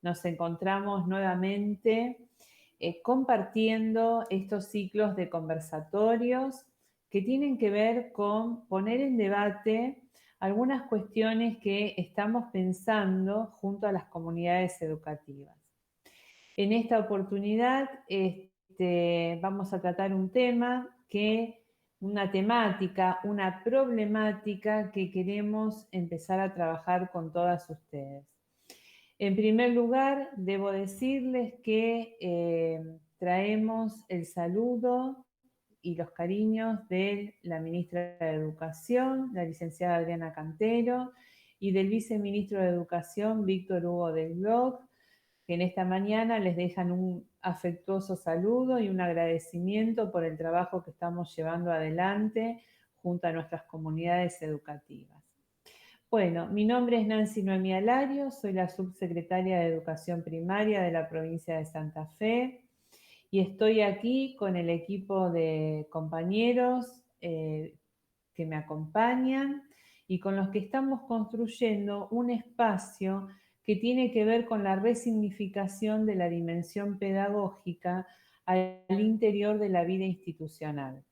nos encontramos nuevamente compartiendo estos ciclos de conversatorios que tienen que ver con poner en debate algunas cuestiones que estamos pensando junto a las comunidades educativas. En esta oportunidad vamos a tratar un tema una temática, una problemática que queremos empezar a trabajar con todas ustedes. En primer lugar, debo decirles que traemos el saludo y los cariños de la ministra de Educación, la licenciada Adriana Cantero, y del viceministro de Educación, Víctor Hugo del Bloch, que en esta mañana les dejan un afectuoso saludo y un agradecimiento por el trabajo que estamos llevando adelante junto a nuestras comunidades educativas. Bueno, mi nombre es Nancy Noemí Alario, soy la subsecretaria de Educación Primaria de la provincia de Santa Fe y estoy aquí con el equipo de compañeros que me acompañan y con los que estamos construyendo un espacio que tiene que ver con la resignificación de la dimensión pedagógica al interior de la vida institucional.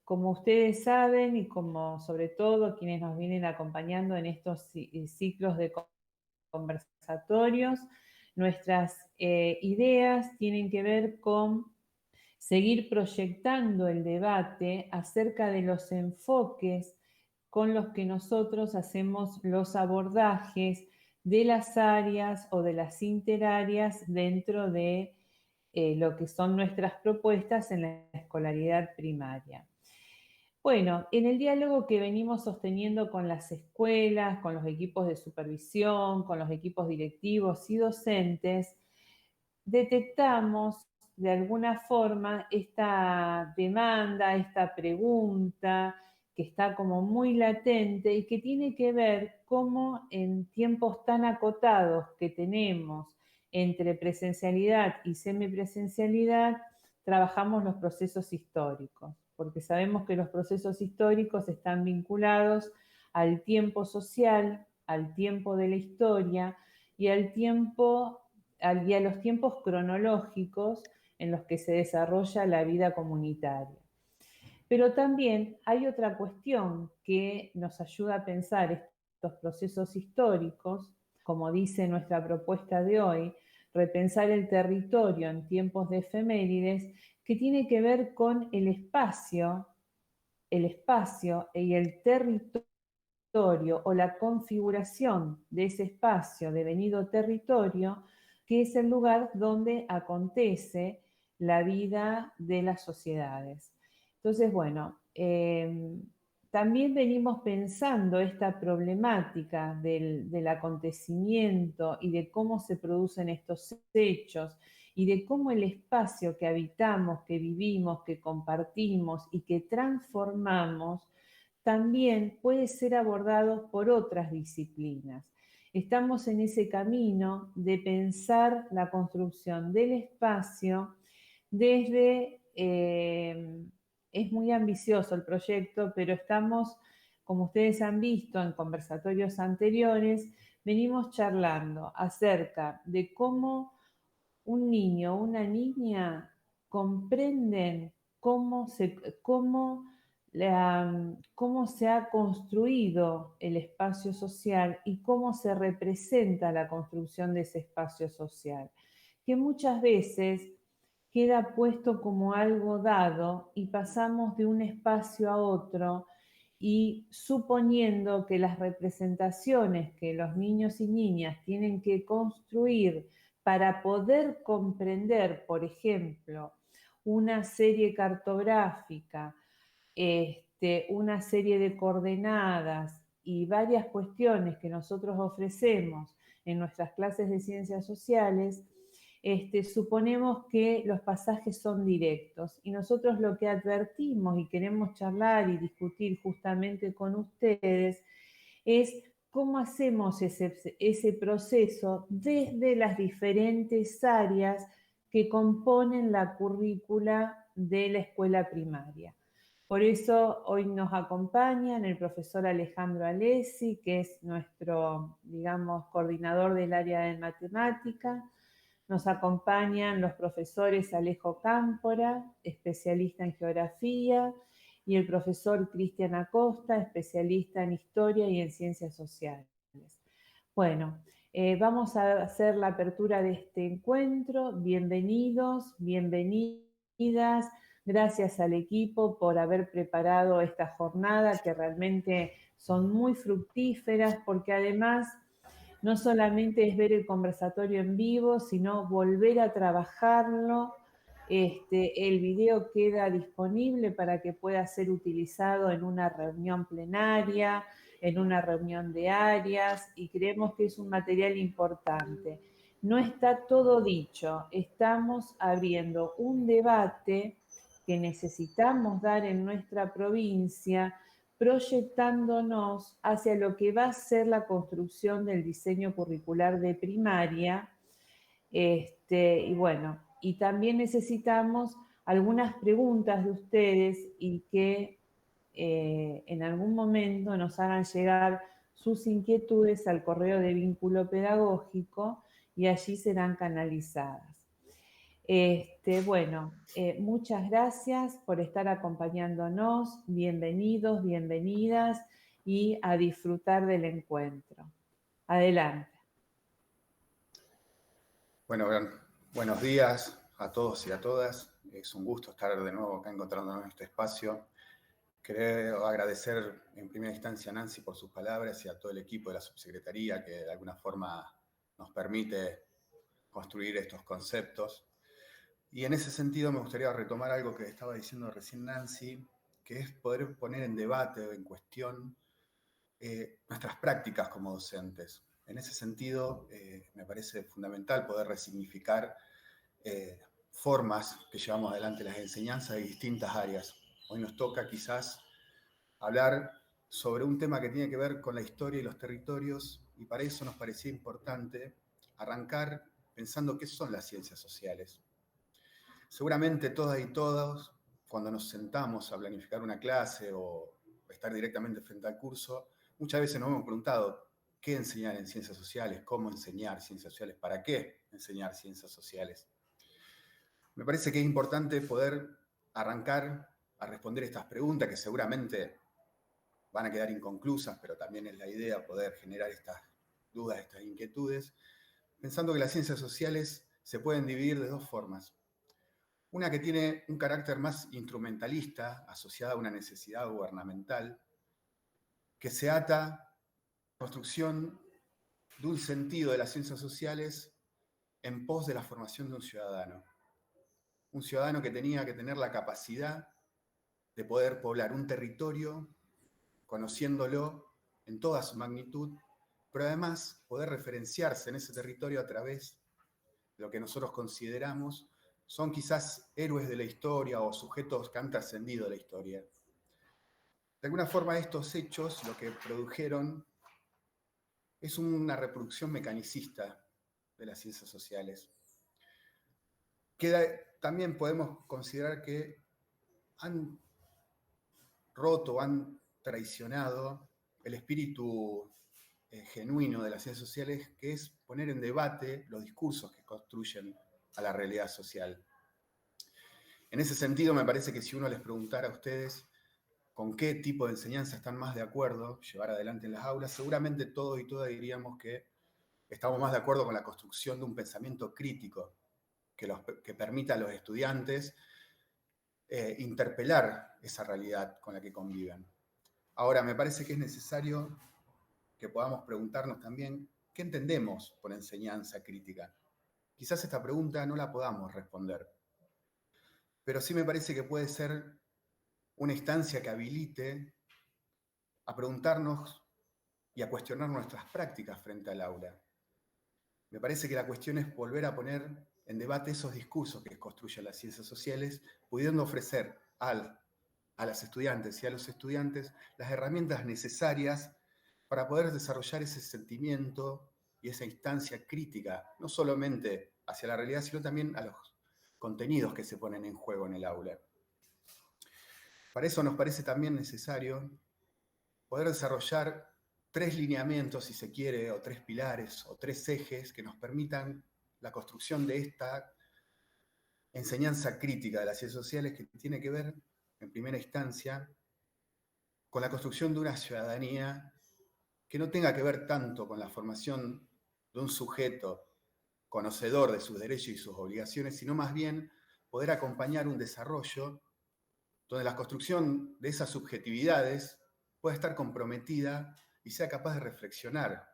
Como ustedes saben y como sobre todo quienes nos vienen acompañando en estos ciclos de conversatorios, nuestras ideas tienen que ver con seguir proyectando el debate acerca de los enfoques con los que nosotros hacemos los abordajes de las áreas o de las interáreas dentro de lo que son nuestras propuestas en la escolaridad primaria. Bueno, en el diálogo que venimos sosteniendo con las escuelas, con los equipos de supervisión, con los equipos directivos y docentes, detectamos de alguna forma esta demanda, esta pregunta que está como muy latente y que tiene que ver cómo en tiempos tan acotados que tenemos entre presencialidad y semipresencialidad, trabajamos los procesos históricos, porque sabemos que los procesos históricos están vinculados al tiempo social, al tiempo de la historia y al tiempo y a los tiempos cronológicos en los que se desarrolla la vida comunitaria. Pero también hay otra cuestión que nos ayuda a pensar estos procesos históricos, como dice nuestra propuesta de hoy, repensar el territorio en tiempos de efemérides, que tiene que ver con el espacio y el territorio o la configuración de ese espacio devenido territorio, que es el lugar donde acontece la vida de las sociedades. Entonces, bueno, también venimos pensando esta problemática del acontecimiento y de cómo se producen estos hechos y de cómo el espacio que habitamos, que vivimos, que compartimos y que transformamos también puede ser abordado por otras disciplinas. Estamos en ese camino de pensar la construcción del espacio desde, es muy ambicioso el proyecto, pero estamos, como ustedes han visto en conversatorios anteriores, venimos charlando acerca de cómo un niño o una niña comprenden cómo se ha construido el espacio social y cómo se representa la construcción de ese espacio social, que muchas veces queda puesto como algo dado y pasamos de un espacio a otro y suponiendo que las representaciones que los niños y niñas tienen que construir para poder comprender, por ejemplo, una serie cartográfica, una serie de coordenadas y varias cuestiones que nosotros ofrecemos en nuestras clases de ciencias sociales, suponemos que los pasajes son directos y nosotros lo que advertimos y queremos charlar y discutir justamente con ustedes es cómo hacemos ese proceso desde las diferentes áreas que componen la currícula de la escuela primaria. Por eso hoy nos acompañan el profesor Alejandro Alessi, que es nuestro, digamos, coordinador del área de matemática. Nos acompañan los profesores Alejo Cámpora, especialista en geografía, y el profesor Cristian Acosta, especialista en historia y en ciencias sociales. Bueno, vamos a hacer la apertura de este encuentro. Bienvenidos, bienvenidas. Gracias al equipo por haber preparado esta jornada que realmente son muy fructíferas porque además no solamente es ver el conversatorio en vivo, sino volver a trabajarlo. El video queda disponible para que pueda ser utilizado en una reunión plenaria, en una reunión de áreas, y creemos que es un material importante. No está todo dicho, estamos abriendo un debate que necesitamos dar en nuestra provincia, proyectándonos hacia lo que va a ser la construcción del diseño curricular de primaria. Y bueno, y también necesitamos algunas preguntas de ustedes y que en algún momento nos hagan llegar sus inquietudes al correo de vínculo pedagógico y allí serán canalizadas. Bueno, muchas gracias por estar acompañándonos, bienvenidos, bienvenidas y a disfrutar del encuentro. Adelante. Bueno, buenos días a todos y a todas. Es un gusto estar de nuevo acá encontrándonos en este espacio. Quiero agradecer en primera instancia a Nancy por sus palabras y a todo el equipo de la subsecretaría que de alguna forma nos permite construir estos conceptos. Y en ese sentido me gustaría retomar algo que estaba diciendo recién Nancy, que es poder poner en debate o en cuestión nuestras prácticas como docentes. En ese sentido, me parece fundamental poder resignificar formas que llevamos adelante las enseñanzas de distintas áreas. Hoy nos toca quizás hablar sobre un tema que tiene que ver con la historia y los territorios, y para eso nos parecía importante arrancar pensando qué son las ciencias sociales. Seguramente todas y todos, cuando nos sentamos a planificar una clase o estar directamente frente al curso, muchas veces nos hemos preguntado qué enseñar en ciencias sociales, cómo enseñar ciencias sociales, para qué enseñar ciencias sociales. Me parece que es importante poder arrancar a responder estas preguntas que seguramente van a quedar inconclusas, pero también es la idea poder generar estas dudas, estas inquietudes, pensando que las ciencias sociales se pueden dividir de dos formas. Una que tiene un carácter más instrumentalista, asociada a una necesidad gubernamental, que se ata a la construcción de un sentido de las ciencias sociales en pos de la formación de un ciudadano. Un ciudadano que tenía que tener la capacidad de poder poblar un territorio, conociéndolo en toda su magnitud, pero además poder referenciarse en ese territorio a través de lo que nosotros consideramos son quizás héroes de la historia o sujetos que han trascendido la historia. De alguna forma estos hechos lo que produjeron es una reproducción mecanicista de las ciencias sociales. También podemos considerar que han roto, han traicionado el espíritu genuino de las ciencias sociales, que es poner en debate los discursos que construyen a la realidad social. En ese sentido, me parece que si uno les preguntara a ustedes con qué tipo de enseñanza están más de acuerdo llevar adelante en las aulas, seguramente todos y todas diríamos que estamos más de acuerdo con la construcción de un pensamiento crítico que permita a los estudiantes interpelar esa realidad con la que conviven. Ahora, me parece que es necesario que podamos preguntarnos también qué entendemos por enseñanza crítica. Quizás esta pregunta no la podamos responder, pero sí me parece que puede ser una instancia que habilite a preguntarnos y a cuestionar nuestras prácticas frente al aula. Me parece que la cuestión es volver a poner en debate esos discursos que construyen las ciencias sociales, pudiendo ofrecer a las estudiantes y a los estudiantes las herramientas necesarias para poder desarrollar ese sentimiento y esa instancia crítica, no solamente hacia la realidad, sino también a los contenidos que se ponen en juego en el aula. Para eso nos parece también necesario poder desarrollar 3 lineamientos, si se quiere, o 3 pilares, o 3 ejes que nos permitan la construcción de esta enseñanza crítica de las ciencias sociales, que tiene que ver, en primera instancia, con la construcción de una ciudadanía que no tenga que ver tanto con la formación de un sujeto conocedor de sus derechos y sus obligaciones, sino más bien poder acompañar un desarrollo donde la construcción de esas subjetividades pueda estar comprometida y sea capaz de reflexionar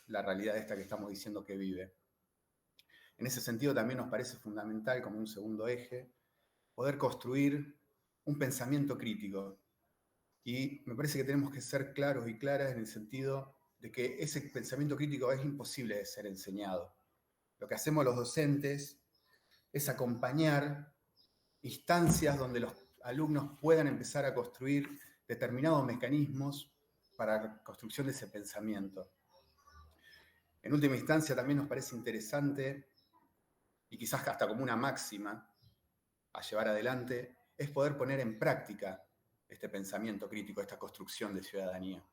la realidad esta que estamos diciendo que vive. En ese sentido también nos parece fundamental, como un segundo eje, poder construir un pensamiento crítico. Y me parece que tenemos que ser claros y claras en el sentido de que ese pensamiento crítico es imposible de ser enseñado. Lo que hacemos los docentes es acompañar instancias donde los alumnos puedan empezar a construir determinados mecanismos para la construcción de ese pensamiento. En última instancia, también nos parece interesante, y quizás hasta como una máxima a llevar adelante, es poder poner en práctica este pensamiento crítico, esta construcción de ciudadanía.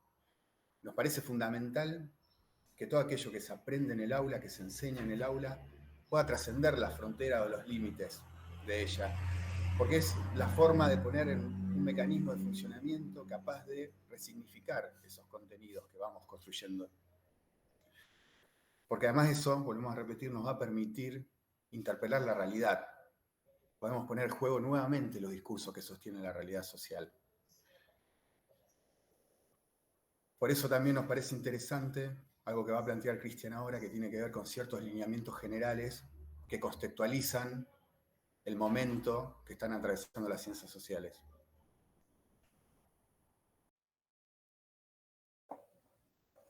Nos parece fundamental que todo aquello que se aprende en el aula, que se enseña en el aula, pueda trascender la frontera o los límites de ella, porque es la forma de poner en un mecanismo de funcionamiento capaz de resignificar esos contenidos que vamos construyendo. Porque además eso, volvemos a repetir, nos va a permitir interpelar la realidad. Podemos poner en juego nuevamente los discursos que sostienen la realidad social. Por eso también nos parece interesante algo que va a plantear Cristian ahora, que tiene que ver con ciertos lineamientos generales que contextualizan el momento que están atravesando las ciencias sociales.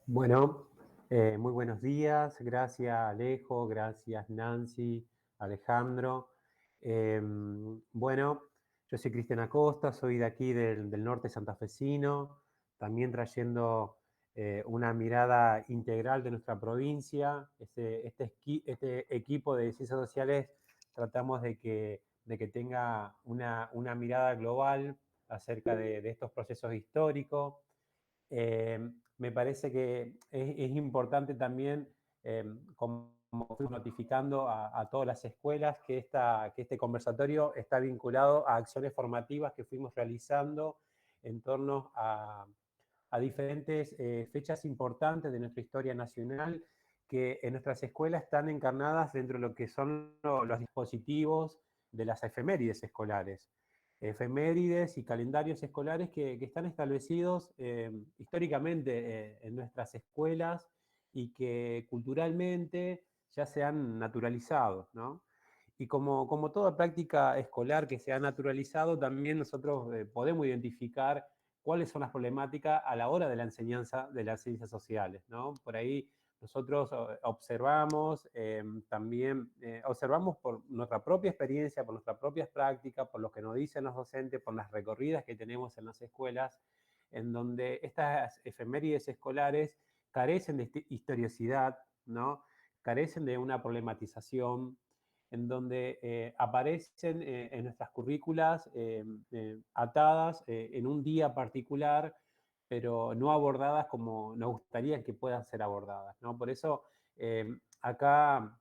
Bueno, muy buenos días. Gracias Alejo, gracias Nancy, Alejandro. Bueno, yo soy Cristian Acosta, soy de aquí del norte santafesino, también trayendo una mirada integral de nuestra provincia. Este equipo de ciencias sociales tratamos de que tenga una mirada global acerca de estos procesos históricos. Me parece que es importante también, como fui notificando a todas las escuelas, que este conversatorio está vinculado a acciones formativas que fuimos realizando en torno a diferentes fechas importantes de nuestra historia nacional, que en nuestras escuelas están encarnadas dentro de lo que son los dispositivos de las efemérides escolares. Efemérides y calendarios escolares que están establecidos históricamente en nuestras escuelas y que culturalmente ya se han naturalizado, ¿no? Y como toda práctica escolar que se ha naturalizado, también nosotros podemos identificar cuáles son las problemáticas a la hora de la enseñanza de las ciencias sociales, ¿no? Por ahí nosotros observamos, también observamos por nuestra propia experiencia, por nuestras propias prácticas, por lo que nos dicen los docentes, por las recorridas que tenemos en las escuelas, en donde estas efemérides escolares carecen de historicidad, ¿no? Carecen de una problematización, en donde aparecen en nuestras currículas atadas en un día particular, pero no abordadas como nos gustaría que puedan ser abordadas, ¿no? Por eso, acá,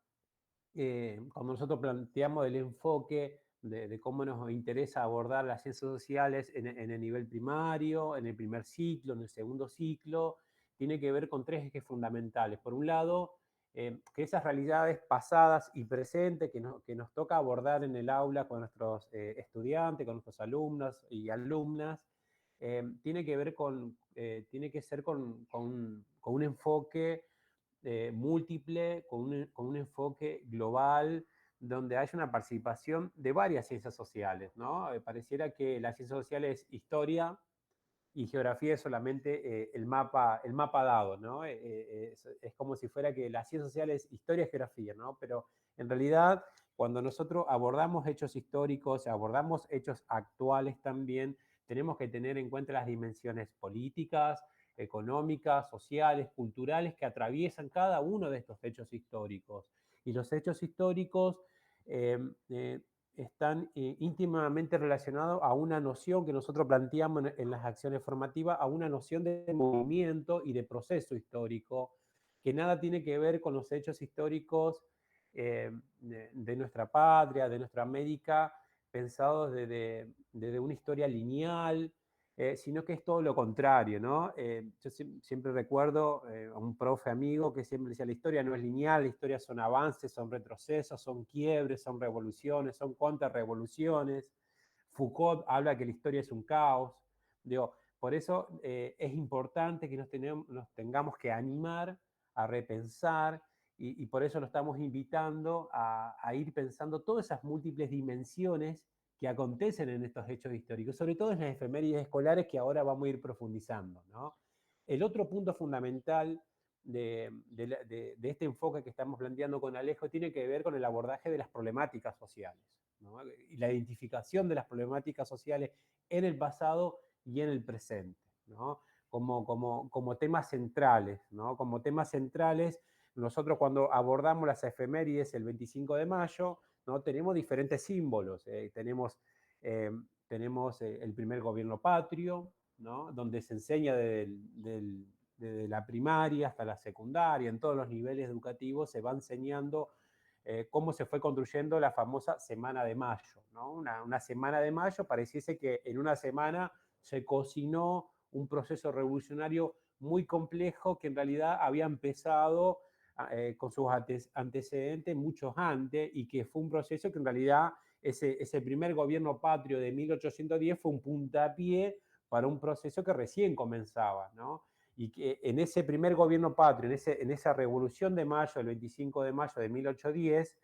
cuando nosotros planteamos el enfoque de cómo nos interesa abordar las ciencias sociales en el nivel primario, en el primer ciclo, en el segundo ciclo, tiene que ver con 3 ejes fundamentales. Por un lado, que esas realidades pasadas y presentes que nos toca abordar en el aula con nuestros estudiantes, con nuestros alumnos y alumnas, tiene que ver tiene que ser con un enfoque múltiple, con un enfoque global, donde haya una participación de varias ciencias sociales, ¿no? Pareciera que la ciencia social es historia y geografía es solamente el mapa dado, ¿no? Es como si fuera que la ciencia social es historia y geografía, ¿no? Pero en realidad, cuando nosotros abordamos hechos históricos, abordamos hechos actuales también, tenemos que tener en cuenta las dimensiones políticas, económicas, sociales, culturales que atraviesan cada uno de estos hechos históricos. Y los hechos históricos eh, eh, están íntimamente relacionados a una noción que nosotros planteamos en las acciones formativas, a una noción de movimiento y de proceso histórico, que nada tiene que ver con los hechos históricos de nuestra patria, de nuestra América, pensados desde una historia lineal, sino que es todo lo contrario, ¿no? Yo siempre recuerdo a un profe amigo que siempre decía, la historia no es lineal, la historia son avances, son retrocesos, son quiebres, son revoluciones, son contrarrevoluciones. Foucault habla que la historia es un caos. Digo, por eso es importante que nos tengamos que animar a repensar y por eso lo estamos invitando a ir pensando todas esas múltiples dimensiones que acontecen en estos hechos históricos, sobre todo en las efemérides escolares que ahora vamos a ir profundizando, ¿no? El otro punto fundamental de este enfoque que estamos planteando con Alejo tiene que ver con el abordaje de las problemáticas sociales, ¿no? Y la identificación de las problemáticas sociales en el pasado y en el presente, ¿no? Como temas centrales, ¿no? Como temas centrales, nosotros cuando abordamos las efemérides el 25 de mayo, ¿no? Tenemos diferentes símbolos. Tenemos el primer gobierno patrio, ¿no? Donde se enseña desde la primaria hasta la secundaria, en todos los niveles educativos se va enseñando cómo se fue construyendo la famosa Semana de Mayo, ¿no? Una Semana de Mayo, pareciese que en una semana se cocinó un proceso revolucionario muy complejo que en realidad había empezado con sus antecedentes muchos antes y que fue un proceso que en realidad ese primer gobierno patrio de 1810 fue un puntapié para un proceso que recién comenzaba, ¿no? Y que en ese primer gobierno patrio, en esa revolución de mayo, el 25 de mayo de 1810,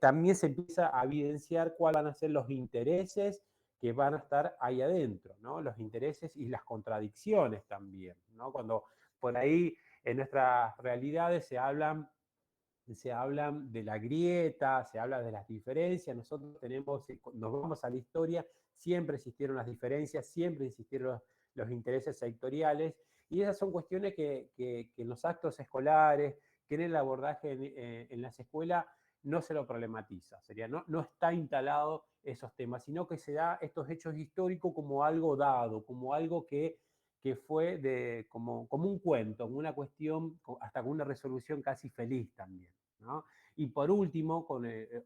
también se empieza a evidenciar cuáles van a ser los intereses que van a estar ahí adentro, ¿no? Los intereses y las contradicciones también, ¿no? Cuando por ahí en nuestras realidades se hablan de la grieta, se habla de las diferencias, nosotros nos vamos a la historia, siempre existieron las diferencias, siempre existieron los intereses sectoriales, y esas son cuestiones que en los actos escolares, que en el abordaje en las escuelas no se lo problematiza, no está instalado esos temas, sino que se da estos hechos históricos como algo dado, como algo que fue como un cuento, como una cuestión, hasta con una resolución casi feliz también, ¿no? Y por último,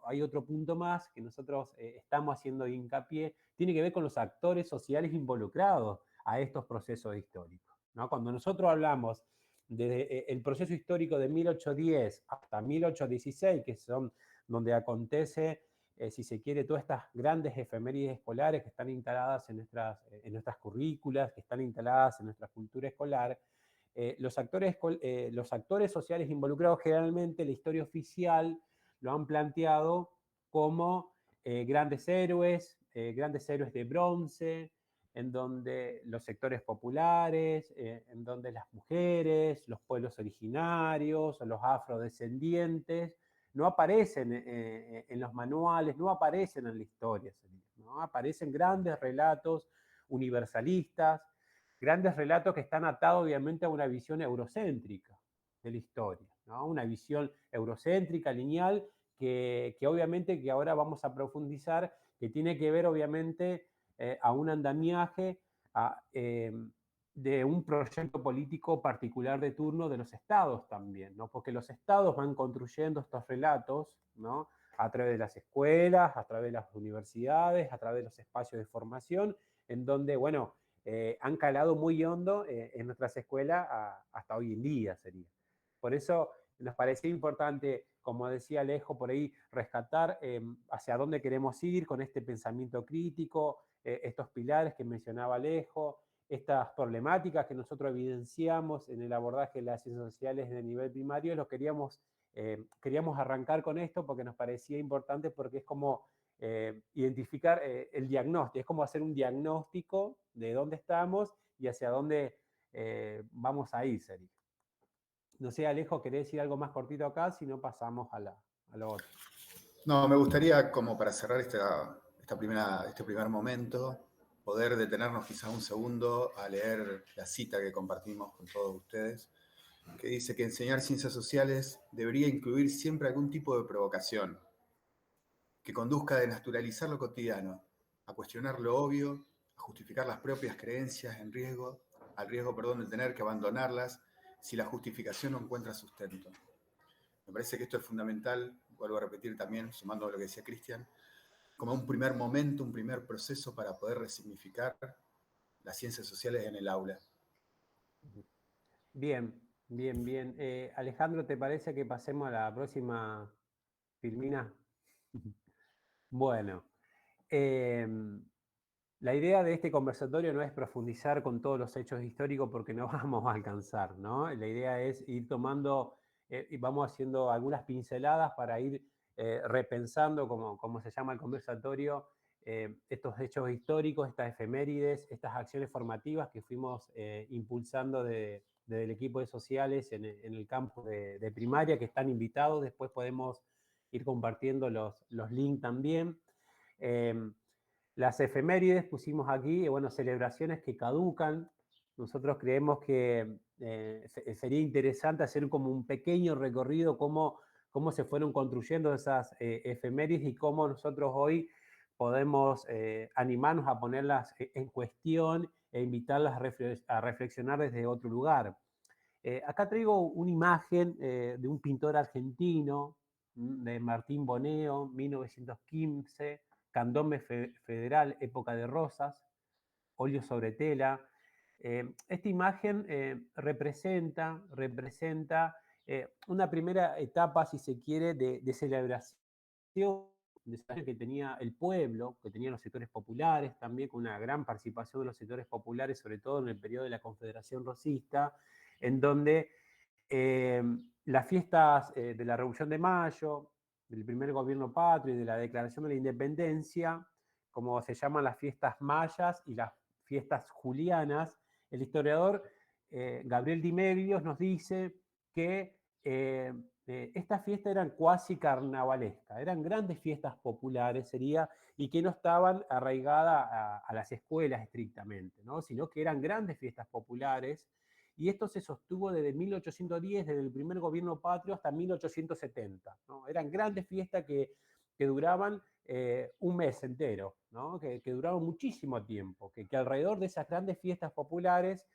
hay otro punto más que nosotros estamos haciendo hincapié, tiene que ver con los actores sociales involucrados a estos procesos históricos, ¿no? Cuando nosotros hablamos desde el proceso histórico de 1810 hasta 1816, que son donde acontece si se quiere, todas estas grandes efemérides escolares que están instaladas en nuestras currículas, que están instaladas en nuestra cultura escolar, los actores sociales involucrados generalmente, la historia oficial lo han planteado como grandes héroes de bronce, en donde los sectores populares, en donde las mujeres, los pueblos originarios, los afrodescendientes, no aparecen en los manuales, no aparecen en la historia, ¿no? Aparecen grandes relatos universalistas, grandes relatos que están atados obviamente a una visión eurocéntrica de la historia, ¿no? Una visión eurocéntrica, lineal, que obviamente que ahora vamos a profundizar, que tiene que ver obviamente a un andamiaje, de un proyecto político particular de turno de los estados también, ¿no? Porque los estados van construyendo estos relatos, ¿no? A través de las escuelas, a través de las universidades, a través de los espacios de formación, en donde, bueno, han calado muy hondo en nuestras escuelas hasta hoy en día, sería. Por eso nos parecía importante, como decía Alejo, por ahí rescatar hacia dónde queremos ir con este pensamiento crítico, estos pilares que mencionaba Alejo, estas problemáticas que nosotros evidenciamos en el abordaje de las ciencias sociales de nivel primario, queríamos arrancar con esto porque nos parecía importante, porque es como identificar el diagnóstico, es como hacer un diagnóstico de dónde estamos y hacia dónde vamos a ir, sería. No sé, Alejo, ¿querés decir algo más cortito acá? Si no, pasamos a lo otro. No, me gustaría, como para cerrar este primer momento, poder detenernos quizás un segundo a leer la cita que compartimos con todos ustedes, que dice que enseñar ciencias sociales debería incluir siempre algún tipo de provocación, que conduzca a desnaturalizar lo cotidiano, a cuestionar lo obvio, a justificar las propias creencias al riesgo, de tener que abandonarlas si la justificación no encuentra sustento. Me parece que esto es fundamental, vuelvo a repetir también, sumando a lo que decía Cristian, como un primer momento, un primer proceso para poder resignificar las ciencias sociales en el aula. Bien, bien, bien. Alejandro, ¿te parece que pasemos a la próxima filmina? Bueno, la idea de este conversatorio no es profundizar con todos los hechos históricos porque no vamos a alcanzar, ¿no? La idea es ir tomando, y vamos haciendo algunas pinceladas para ir repensando, como se llama el conversatorio, estos hechos históricos, estas efemérides, estas acciones formativas que fuimos impulsando desde el equipo de sociales en el campus de primaria, que están invitados. Después podemos ir compartiendo los links también. Las efemérides pusimos aquí, bueno, celebraciones que caducan. Nosotros creemos que sería interesante hacer como un pequeño recorrido cómo se fueron construyendo esas efemérides y cómo nosotros hoy podemos animarnos a ponerlas en cuestión e invitarlas a reflexionar desde otro lugar. Acá traigo una imagen de un pintor argentino, de Martín Boneo, 1915, Candombe Federal, época de rosas, óleo sobre tela. Esta imagen representa una primera etapa, si se quiere, de celebración que tenía el pueblo, que tenían los sectores populares, también con una gran participación de los sectores populares, sobre todo en el periodo de la Confederación Rosista, en donde las fiestas de la Revolución de Mayo, del primer gobierno patrio y de la Declaración de la Independencia, como se llaman las fiestas mayas y las fiestas julianas, el historiador Gabriel Di Meglio nos dice que estas fiestas eran cuasi carnavalescas, eran grandes fiestas populares, y que no estaban arraigadas a las escuelas estrictamente, ¿no? Sino que eran grandes fiestas populares, y esto se sostuvo desde 1810, desde el primer gobierno patrio, hasta 1870, ¿no? Eran grandes fiestas que duraban un mes entero, ¿no? Que duraban muchísimo tiempo, que alrededor de esas grandes fiestas populares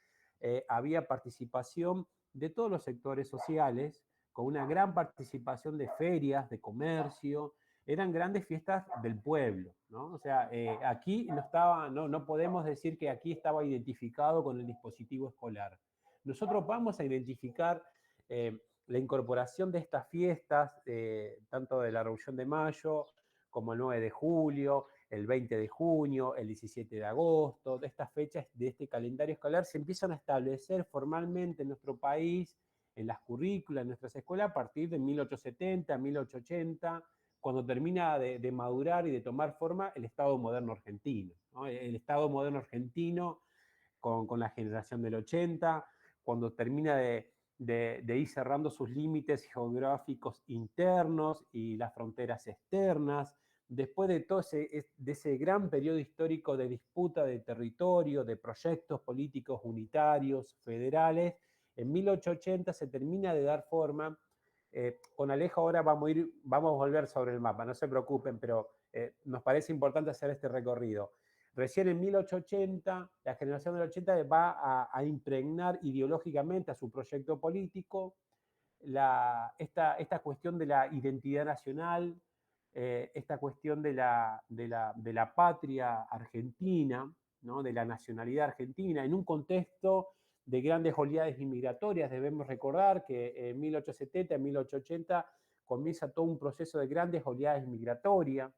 había participación de todos los sectores sociales, con una gran participación de ferias, de comercio. Eran grandes fiestas del pueblo, ¿no? O sea, aquí no podemos decir que aquí estaba identificado con el dispositivo escolar. Nosotros vamos a identificar la incorporación de estas fiestas, tanto de la Revolución de Mayo, como el 9 de julio, el 20 de junio, el 17 de agosto. De estas fechas de este calendario escolar se empiezan a establecer formalmente en nuestro país, en las currículas, en nuestras escuelas, a partir de 1870, 1880, cuando termina de madurar y de tomar forma el Estado moderno argentino, ¿no? El Estado moderno argentino con la generación del 80, cuando termina de ir cerrando sus límites geográficos internos y las fronteras externas, después de todo ese gran periodo histórico de disputa de territorio, de proyectos políticos unitarios, federales. En 1880 se termina de dar forma. Con Alejo ahora vamos a volver sobre el mapa, no se preocupen, pero nos parece importante hacer este recorrido. Recién en 1880, la generación del 80 va a impregnar ideológicamente a su proyecto político esta cuestión de la identidad nacional, esta cuestión de la patria argentina, ¿no? De la nacionalidad argentina, en un contexto de grandes oleadas inmigratorias. Debemos recordar que en 1870, en 1880, comienza todo un proceso de grandes oleadas migratorias.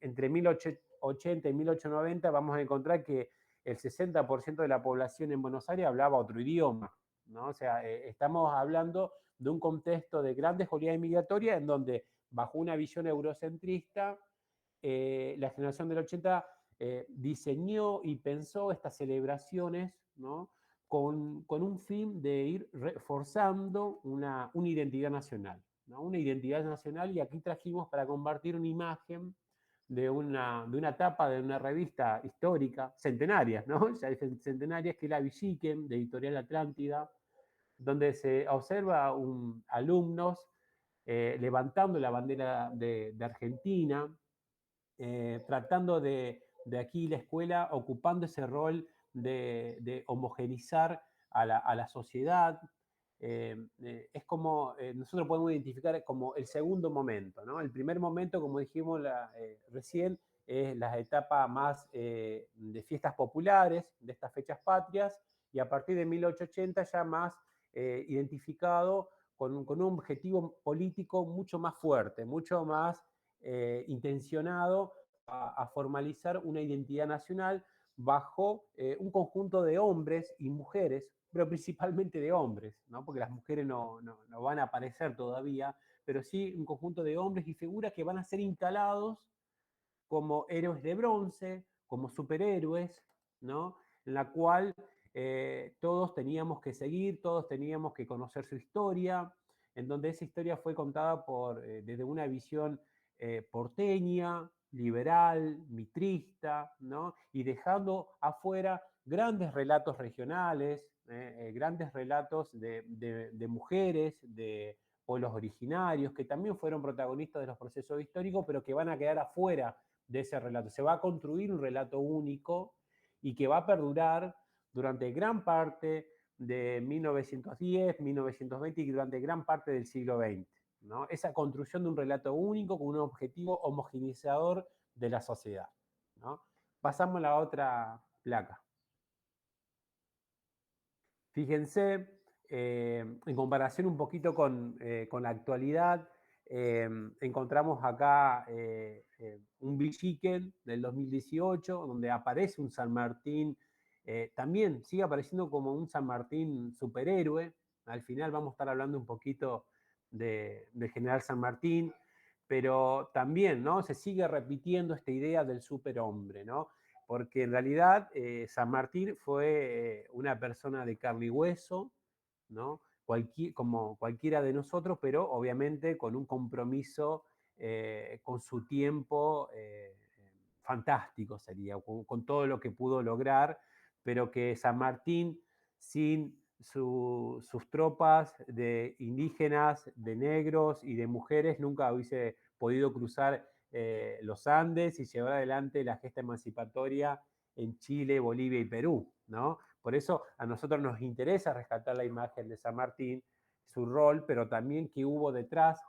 Entre 1880 y 1890 vamos a encontrar que el 60% de la población en Buenos Aires hablaba otro idioma, ¿no? O sea, estamos hablando de un contexto de grandes oleadas migratorias en donde, bajo una visión eurocentrista, la generación del 80 diseñó y pensó estas celebraciones, ¿no? Con un fin de ir reforzando una identidad nacional, ¿no? Una identidad nacional, y aquí trajimos para compartir una imagen de una etapa de una revista histórica, centenaria, ¿no? Ya centenarias, que es la Villiquen, de Editorial Atlántida, donde se observa alumnos levantando la bandera de Argentina, tratando de aquí la escuela, ocupando ese rol de homogenizar a la sociedad. Es como, nosotros podemos identificar como el segundo momento, ¿no? El primer momento, como dijimos recién, es la etapa más de fiestas populares, de estas fechas patrias, y a partir de 1880 ya más identificado con un objetivo político mucho más fuerte, mucho más intencionado a formalizar una identidad nacional bajo un conjunto de hombres y mujeres, pero principalmente de hombres, ¿no? Porque las mujeres no van a aparecer todavía, pero sí un conjunto de hombres y figuras que van a ser instalados como héroes de bronce, como superhéroes, ¿no? En la cual todos teníamos que seguir, todos teníamos que conocer su historia, en donde esa historia fue contada desde una visión porteña, liberal, mitrista, ¿no? Y dejando afuera grandes relatos regionales, grandes relatos de mujeres, de pueblos originarios, que también fueron protagonistas de los procesos históricos, pero que van a quedar afuera de ese relato. Se va a construir un relato único y que va a perdurar durante gran parte de 1910, 1920 y durante gran parte del siglo XX, ¿no? Esa construcción de un relato único con un objetivo homogeneizador de la sociedad, ¿no? Pasamos a la otra placa. Fíjense, en comparación un poquito con la actualidad, encontramos acá un Villiquen del 2018, donde aparece un San Martín, también sigue apareciendo como un San Martín superhéroe. Al final vamos a estar hablando un poquito del general San Martín, pero también, ¿no? Se sigue repitiendo esta idea del superhombre, ¿no? Porque en realidad San Martín fue una persona de carne y hueso, ¿no? Como cualquiera de nosotros, pero obviamente con un compromiso con su tiempo fantástico sería, con todo lo que pudo lograr, pero que San Martín sin sus tropas de indígenas, de negros y de mujeres nunca hubiese podido cruzar los Andes y llevar adelante la gesta emancipatoria en Chile, Bolivia y Perú, ¿no? Por eso a nosotros nos interesa rescatar la imagen de San Martín, su rol, pero también qué hubo detrás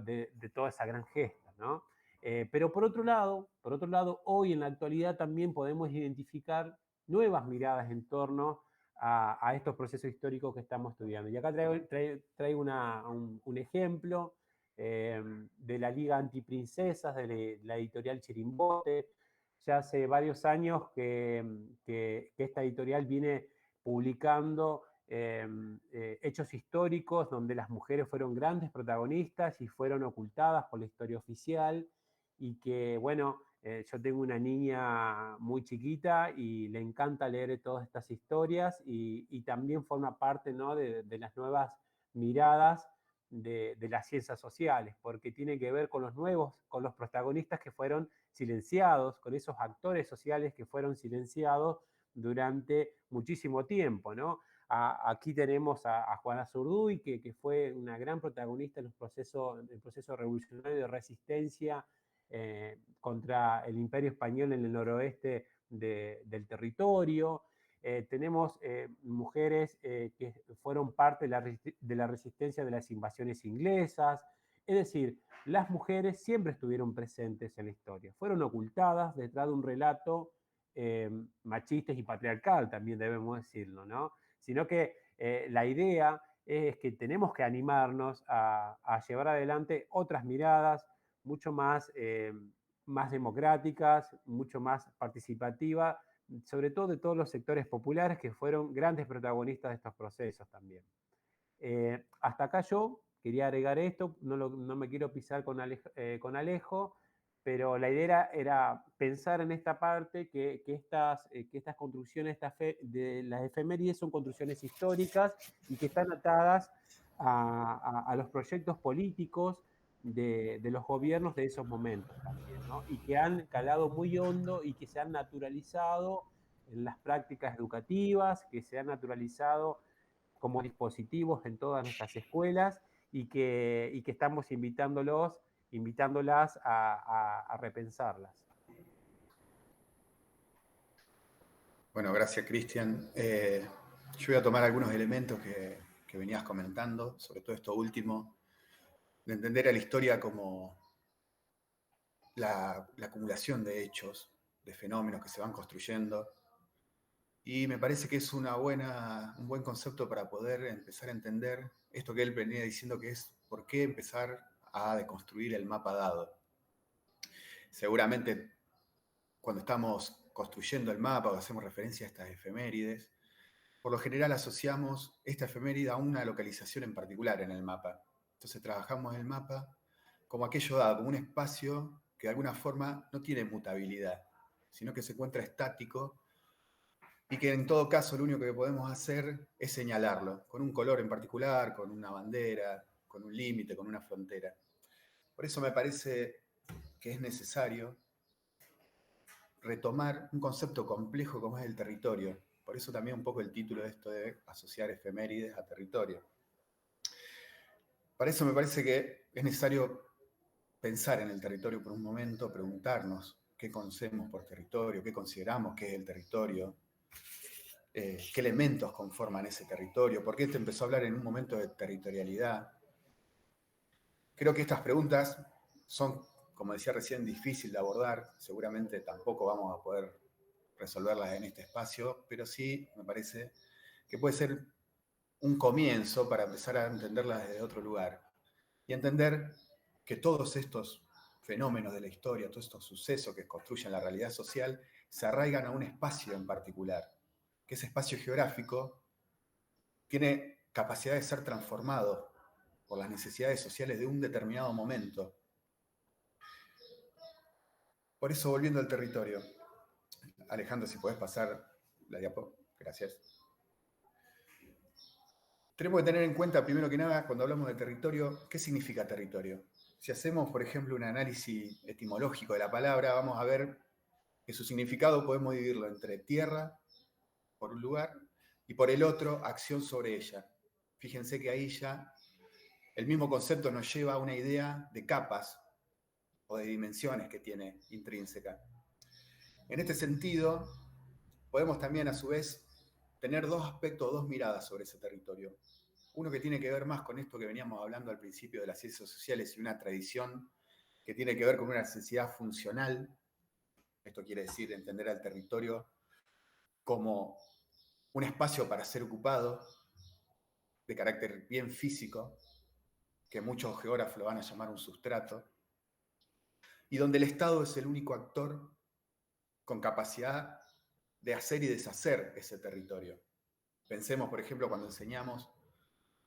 de toda esa gran gesta, ¿no? Pero por otro lado, hoy en la actualidad también podemos identificar nuevas miradas en torno a estos procesos históricos que estamos estudiando. Y acá traigo un ejemplo de la Liga Antiprincesas, de la editorial Chirimbote. Ya hace varios años que esta editorial viene publicando hechos históricos donde las mujeres fueron grandes protagonistas y fueron ocultadas por la historia oficial y que, bueno, yo tengo una niña muy chiquita y le encanta leer todas estas historias y también forma parte, ¿no? de las nuevas miradas de las ciencias sociales, porque tiene que ver con con los protagonistas que fueron silenciados, con esos actores sociales que fueron silenciados durante muchísimo tiempo, ¿no? Aquí tenemos a Juana Zurduy, que fue una gran protagonista en el proceso revolucionario de resistencia contra el Imperio Español en el noroeste del territorio. Tenemos mujeres que fueron parte de la resistencia de las invasiones inglesas. Es decir, las mujeres siempre estuvieron presentes en la historia. Fueron ocultadas detrás de un relato machista y patriarcal, también debemos decirlo, ¿no? Sino que la idea es que tenemos que animarnos a llevar adelante otras miradas mucho más democráticas, mucho más participativas, sobre todo de todos los sectores populares que fueron grandes protagonistas de estos procesos también. Hasta acá yo quería agregar esto, no me quiero pisar con Alejo, pero la idea era pensar en esta parte que estas construcciones de las efemérides son construcciones históricas y que están atadas a los proyectos políticos de los gobiernos de esos momentos también, ¿no? Y que han calado muy hondo y que se han naturalizado en las prácticas educativas, que se han naturalizado como dispositivos en todas nuestras escuelas y que estamos invitándolos invitándolas a repensarlas. Bueno, gracias, Cristian. Yo voy a tomar algunos elementos que venías comentando, sobre todo esto último, de entender a la historia como la acumulación de hechos, de fenómenos que se van construyendo. Y me parece que es un buen concepto para poder empezar a entender esto que él venía diciendo, que es por qué empezar a deconstruir el mapa dado. Seguramente cuando estamos construyendo el mapa o hacemos referencia a estas efemérides, por lo general asociamos esta efeméride a una localización en particular en el mapa. Entonces trabajamos el mapa como aquello dado, como un espacio que de alguna forma no tiene mutabilidad, sino que se encuentra estático y que en todo caso lo único que podemos hacer es señalarlo, con un color en particular, con una bandera, con un límite, con una frontera. Por eso me parece que es necesario retomar un concepto complejo como es el territorio. Por eso también un poco el título de esto de asociar efemérides a territorio. Para eso me parece que es necesario pensar en el territorio por un momento, preguntarnos qué conocemos por territorio, qué consideramos que es el territorio, qué elementos conforman ese territorio, por qué te empezó a hablar en un momento de territorialidad. Creo que estas preguntas son, como decía recién, difíciles de abordar, seguramente tampoco vamos a poder resolverlas en este espacio, pero sí me parece que puede ser un comienzo para empezar a entenderlas desde otro lugar y entender que todos estos fenómenos de la historia, todos estos sucesos que construyen la realidad social, se arraigan a un espacio en particular, que ese espacio geográfico tiene capacidad de ser transformado por las necesidades sociales de un determinado momento. Por eso, volviendo al territorio, Alejandro, si podés pasar la diapo, gracias. Tenemos que tener en cuenta, primero que nada, cuando hablamos de territorio, ¿qué significa territorio? Si hacemos, por ejemplo, un análisis etimológico de la palabra, vamos a ver que su significado podemos dividirlo entre tierra, por un lugar, y por el otro, acción sobre ella. Fíjense que ahí ya el mismo concepto nos lleva a una idea de capas o de dimensiones que tiene intrínseca. En este sentido, podemos también, a su vez, tener dos aspectos, dos miradas sobre ese territorio. Uno que tiene que ver más con esto que veníamos hablando al principio de las ciencias sociales y una tradición que tiene que ver con una necesidad funcional. Esto quiere decir entender al territorio como un espacio para ser ocupado, de carácter bien físico, que muchos geógrafos lo van a llamar un sustrato, y donde el Estado es el único actor con capacidad de hacer y deshacer ese territorio. Pensemos, por ejemplo, cuando enseñamos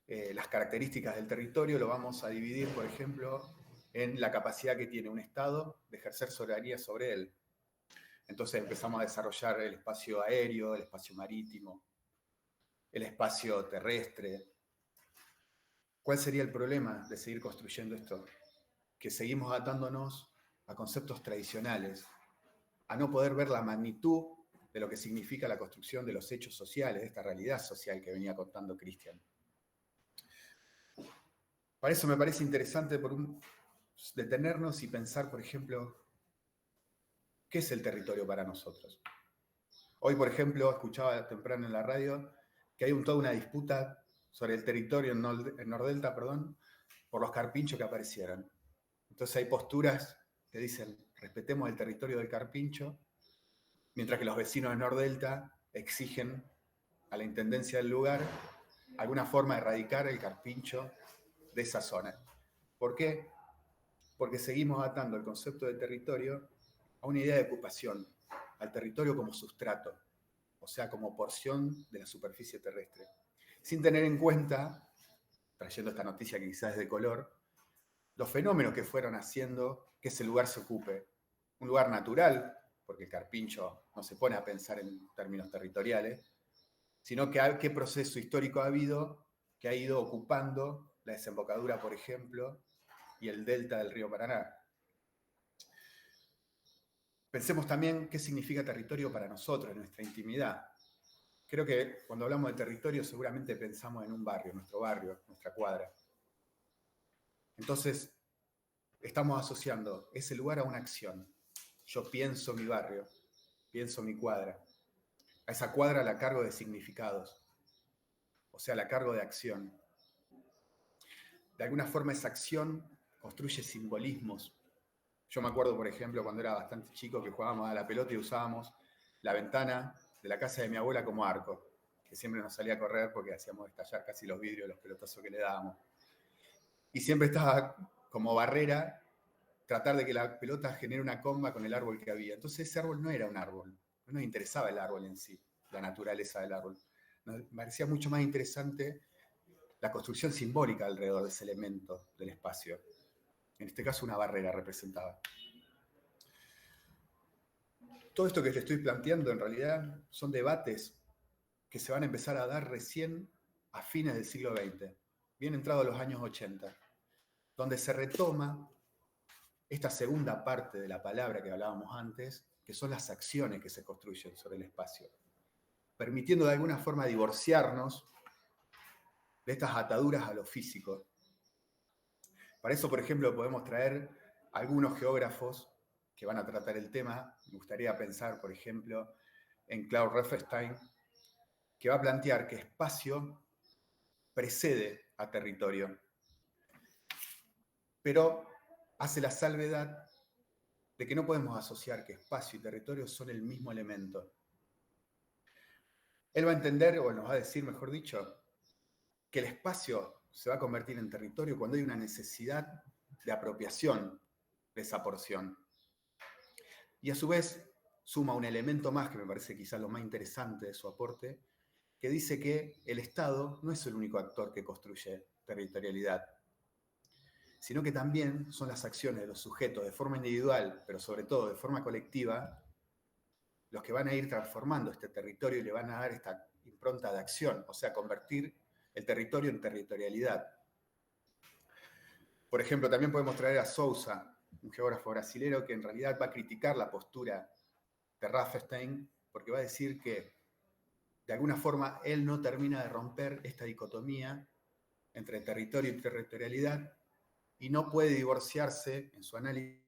las características del territorio, lo vamos a dividir, por ejemplo, en la capacidad que tiene un Estado de ejercer soberanía sobre él. Entonces empezamos a desarrollar el espacio aéreo, el espacio marítimo, el espacio terrestre. ¿Cuál sería el problema de seguir construyendo esto? Que seguimos atándonos a conceptos tradicionales, a no poder ver la magnitud de lo que significa la construcción de los hechos sociales, de esta realidad social que venía contando Cristian. Para eso me parece interesante detenernos y pensar, por ejemplo, ¿qué es el territorio para nosotros? Hoy, por ejemplo, escuchaba temprano en la radio que hay toda una disputa sobre el territorio en Nordelta, por los carpinchos que aparecieron. Entonces hay posturas que dicen, respetemos el territorio del carpincho, mientras que los vecinos de Nordelta exigen a la intendencia del lugar alguna forma de erradicar el carpincho de esa zona. ¿Por qué? Porque seguimos atando el concepto de territorio a una idea de ocupación, al territorio como sustrato, o sea, como porción de la superficie terrestre, sin tener en cuenta, trayendo esta noticia que quizás es de color, los fenómenos que fueron haciendo que ese lugar se ocupe. Un lugar natural, porque el carpincho no se pone a pensar en términos territoriales, sino que qué proceso histórico ha habido que ha ido ocupando la desembocadura, por ejemplo, y el delta del río Paraná. Pensemos también qué significa territorio para nosotros, en nuestra intimidad. Creo que cuando hablamos de territorio seguramente pensamos en un barrio, nuestra cuadra. Entonces, estamos asociando ese lugar a una acción. Yo pienso mi barrio, pienso mi cuadra. A esa cuadra la cargo de significados, o sea, la cargo de acción. De alguna forma esa acción construye simbolismos. Yo me acuerdo, por ejemplo, cuando era bastante chico que jugábamos a la pelota y usábamos la ventana de la casa de mi abuela como arco, que siempre nos salía a correr porque hacíamos estallar casi los vidrios de los pelotazos que le dábamos. Y siempre estaba como barrera tratar de que la pelota genere una comba con el árbol que había. Entonces ese árbol no era un árbol, no nos interesaba el árbol en sí, la naturaleza del árbol. Nos parecía mucho más interesante la construcción simbólica alrededor de ese elemento del espacio. En este caso una barrera representaba. Todo esto que te estoy planteando en realidad son debates que se van a empezar a dar recién a fines del siglo XX, bien entrados los años 80, donde se retoma esta segunda parte de la palabra que hablábamos antes, que son las acciones que se construyen sobre el espacio, permitiendo de alguna forma divorciarnos de estas ataduras a lo físico. Para eso, por ejemplo, podemos traer algunos geógrafos que van a tratar el tema. Me gustaría pensar, por ejemplo, en Claude Riefenstahl, que va a plantear que espacio precede a territorio, pero hace la salvedad de que no podemos asociar que espacio y territorio son el mismo elemento. Él va a entender, o nos va a decir, mejor dicho, que el espacio se va a convertir en territorio cuando hay una necesidad de apropiación de esa porción. Y a su vez suma un elemento más que me parece quizá lo más interesante de su aporte, que dice que el Estado no es el único actor que construye territorialidad, sino que también son las acciones de los sujetos de forma individual, pero sobre todo de forma colectiva, los que van a ir transformando este territorio y le van a dar esta impronta de acción, o sea, convertir el territorio en territorialidad. Por ejemplo, también podemos traer a Sousa, un geógrafo brasilero que en realidad va a criticar la postura de Riefenstahl, porque va a decir que de alguna forma él no termina de romper esta dicotomía entre territorio y territorialidad y no puede divorciarse en su análisis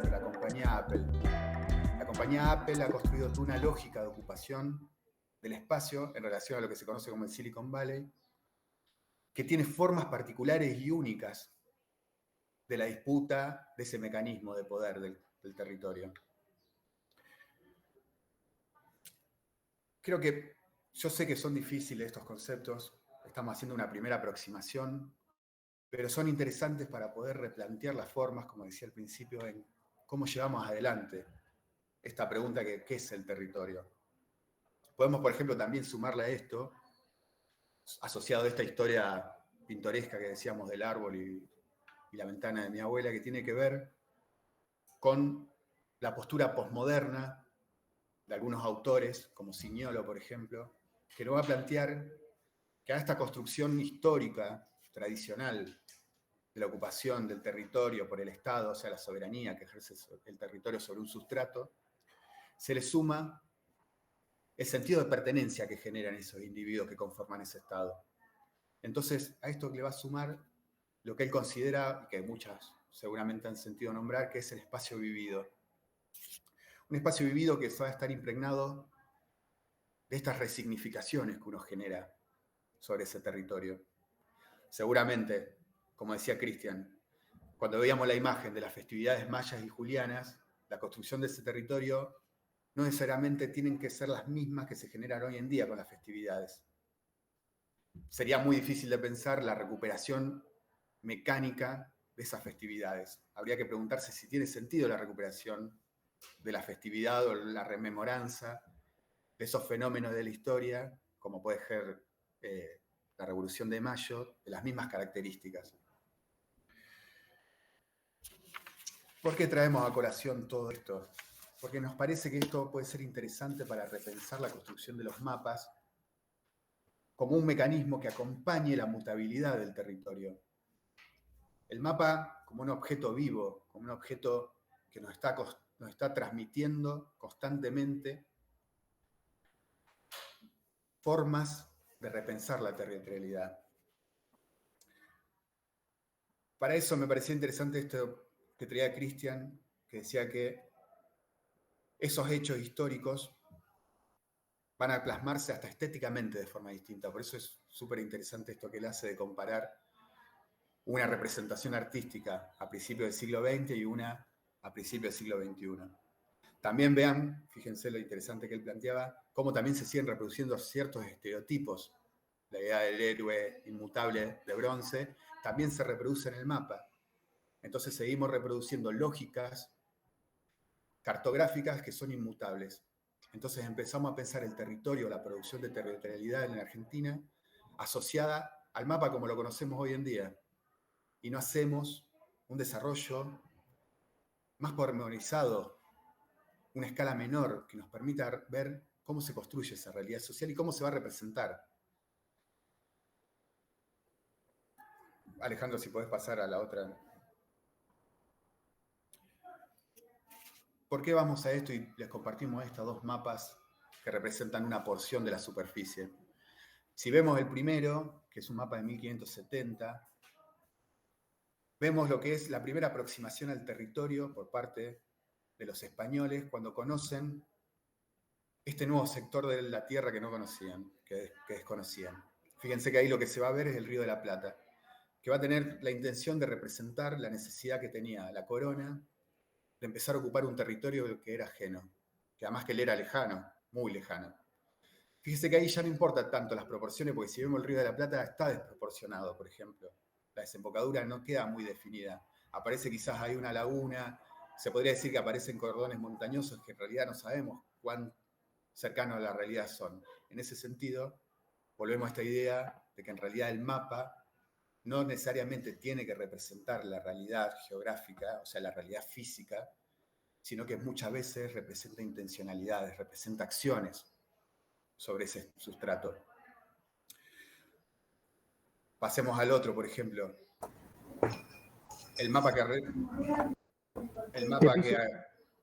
de la compañía Apple. La compañía Apple ha construido toda una lógica de ocupación del espacio en relación a lo que se conoce como el Silicon Valley, que tiene formas particulares y únicas de la disputa, de ese mecanismo de poder del territorio. Creo que yo sé que son difíciles estos conceptos, estamos haciendo una primera aproximación, pero son interesantes para poder replantear las formas, como decía al principio, en cómo llevamos adelante esta pregunta que ¿qué es el territorio? Podemos, por ejemplo, también sumarle a esto, asociado a esta historia pintoresca que decíamos del árbol y la ventana de mi abuela, que tiene que ver con la postura posmoderna de algunos autores, como Signolo, por ejemplo, que nos va a plantear que a esta construcción histórica, tradicional, de la ocupación del territorio por el Estado, o sea, la soberanía que ejerce el territorio sobre un sustrato, se le suma el sentido de pertenencia que generan esos individuos que conforman ese Estado. Entonces, a esto le va a sumar lo que él considera, y que muchas seguramente han sentido nombrar, que es el espacio vivido. Un espacio vivido que va a estar impregnado de estas resignificaciones que uno genera sobre ese territorio. Seguramente, como decía Cristian, cuando veíamos la imagen de las festividades mayas y julianas, la construcción de ese territorio no necesariamente tienen que ser las mismas que se generan hoy en día con las festividades. Sería muy difícil de pensar la recuperación mecánica de esas festividades. Habría que preguntarse si tiene sentido la recuperación de la festividad o la rememoranza de esos fenómenos de la historia, como puede ser la Revolución de Mayo, de las mismas características. ¿Por qué traemos a colación todo esto? Porque nos parece que esto puede ser interesante para repensar la construcción de los mapas como un mecanismo que acompañe la mutabilidad del territorio. El mapa como un objeto vivo, como un objeto que nos está transmitiendo constantemente formas de repensar la territorialidad. Para eso me parecía interesante esto que traía Cristian, que decía que esos hechos históricos van a plasmarse hasta estéticamente de forma distinta. Por eso es súper interesante esto que él hace de comparar una representación artística a principios del siglo XX y una a principios del siglo XXI. También vean, fíjense lo interesante que él planteaba, cómo también se siguen reproduciendo ciertos estereotipos. La idea del héroe inmutable de bronce también se reproduce en el mapa. Entonces seguimos reproduciendo lógicas cartográficas que son inmutables. Entonces empezamos a pensar el territorio, la producción de territorialidad en la Argentina, asociada al mapa como lo conocemos hoy en día. Y no hacemos un desarrollo más pormenorizado, una escala menor que nos permita ver cómo se construye esa realidad social y cómo se va a representar. Alejandro, si podés pasar a la otra. ¿Por qué vamos a esto y les compartimos estos dos mapas que representan una porción de la superficie? Si vemos el primero, que es un mapa de 1570, vemos lo que es la primera aproximación al territorio por parte de los españoles cuando conocen este nuevo sector de la tierra que no conocían, que desconocían. Fíjense que ahí lo que se va a ver es el Río de la Plata, que va a tener la intención de representar la necesidad que tenía la corona de empezar a ocupar un territorio que era ajeno, que además que él era lejano, muy lejano. Fíjese que ahí ya no importa tanto las proporciones, porque si vemos el Río de la Plata está desproporcionado, por ejemplo. La desembocadura no queda muy definida. Aparece quizás ahí una laguna, se podría decir que aparecen cordones montañosos que en realidad no sabemos cuán cercanos a la realidad son. En ese sentido, volvemos a esta idea de que en realidad el mapa no necesariamente tiene que representar la realidad geográfica, o sea, la realidad física, sino que muchas veces representa intencionalidades, representa acciones sobre ese sustrato. Pasemos al otro, por ejemplo. El mapa que...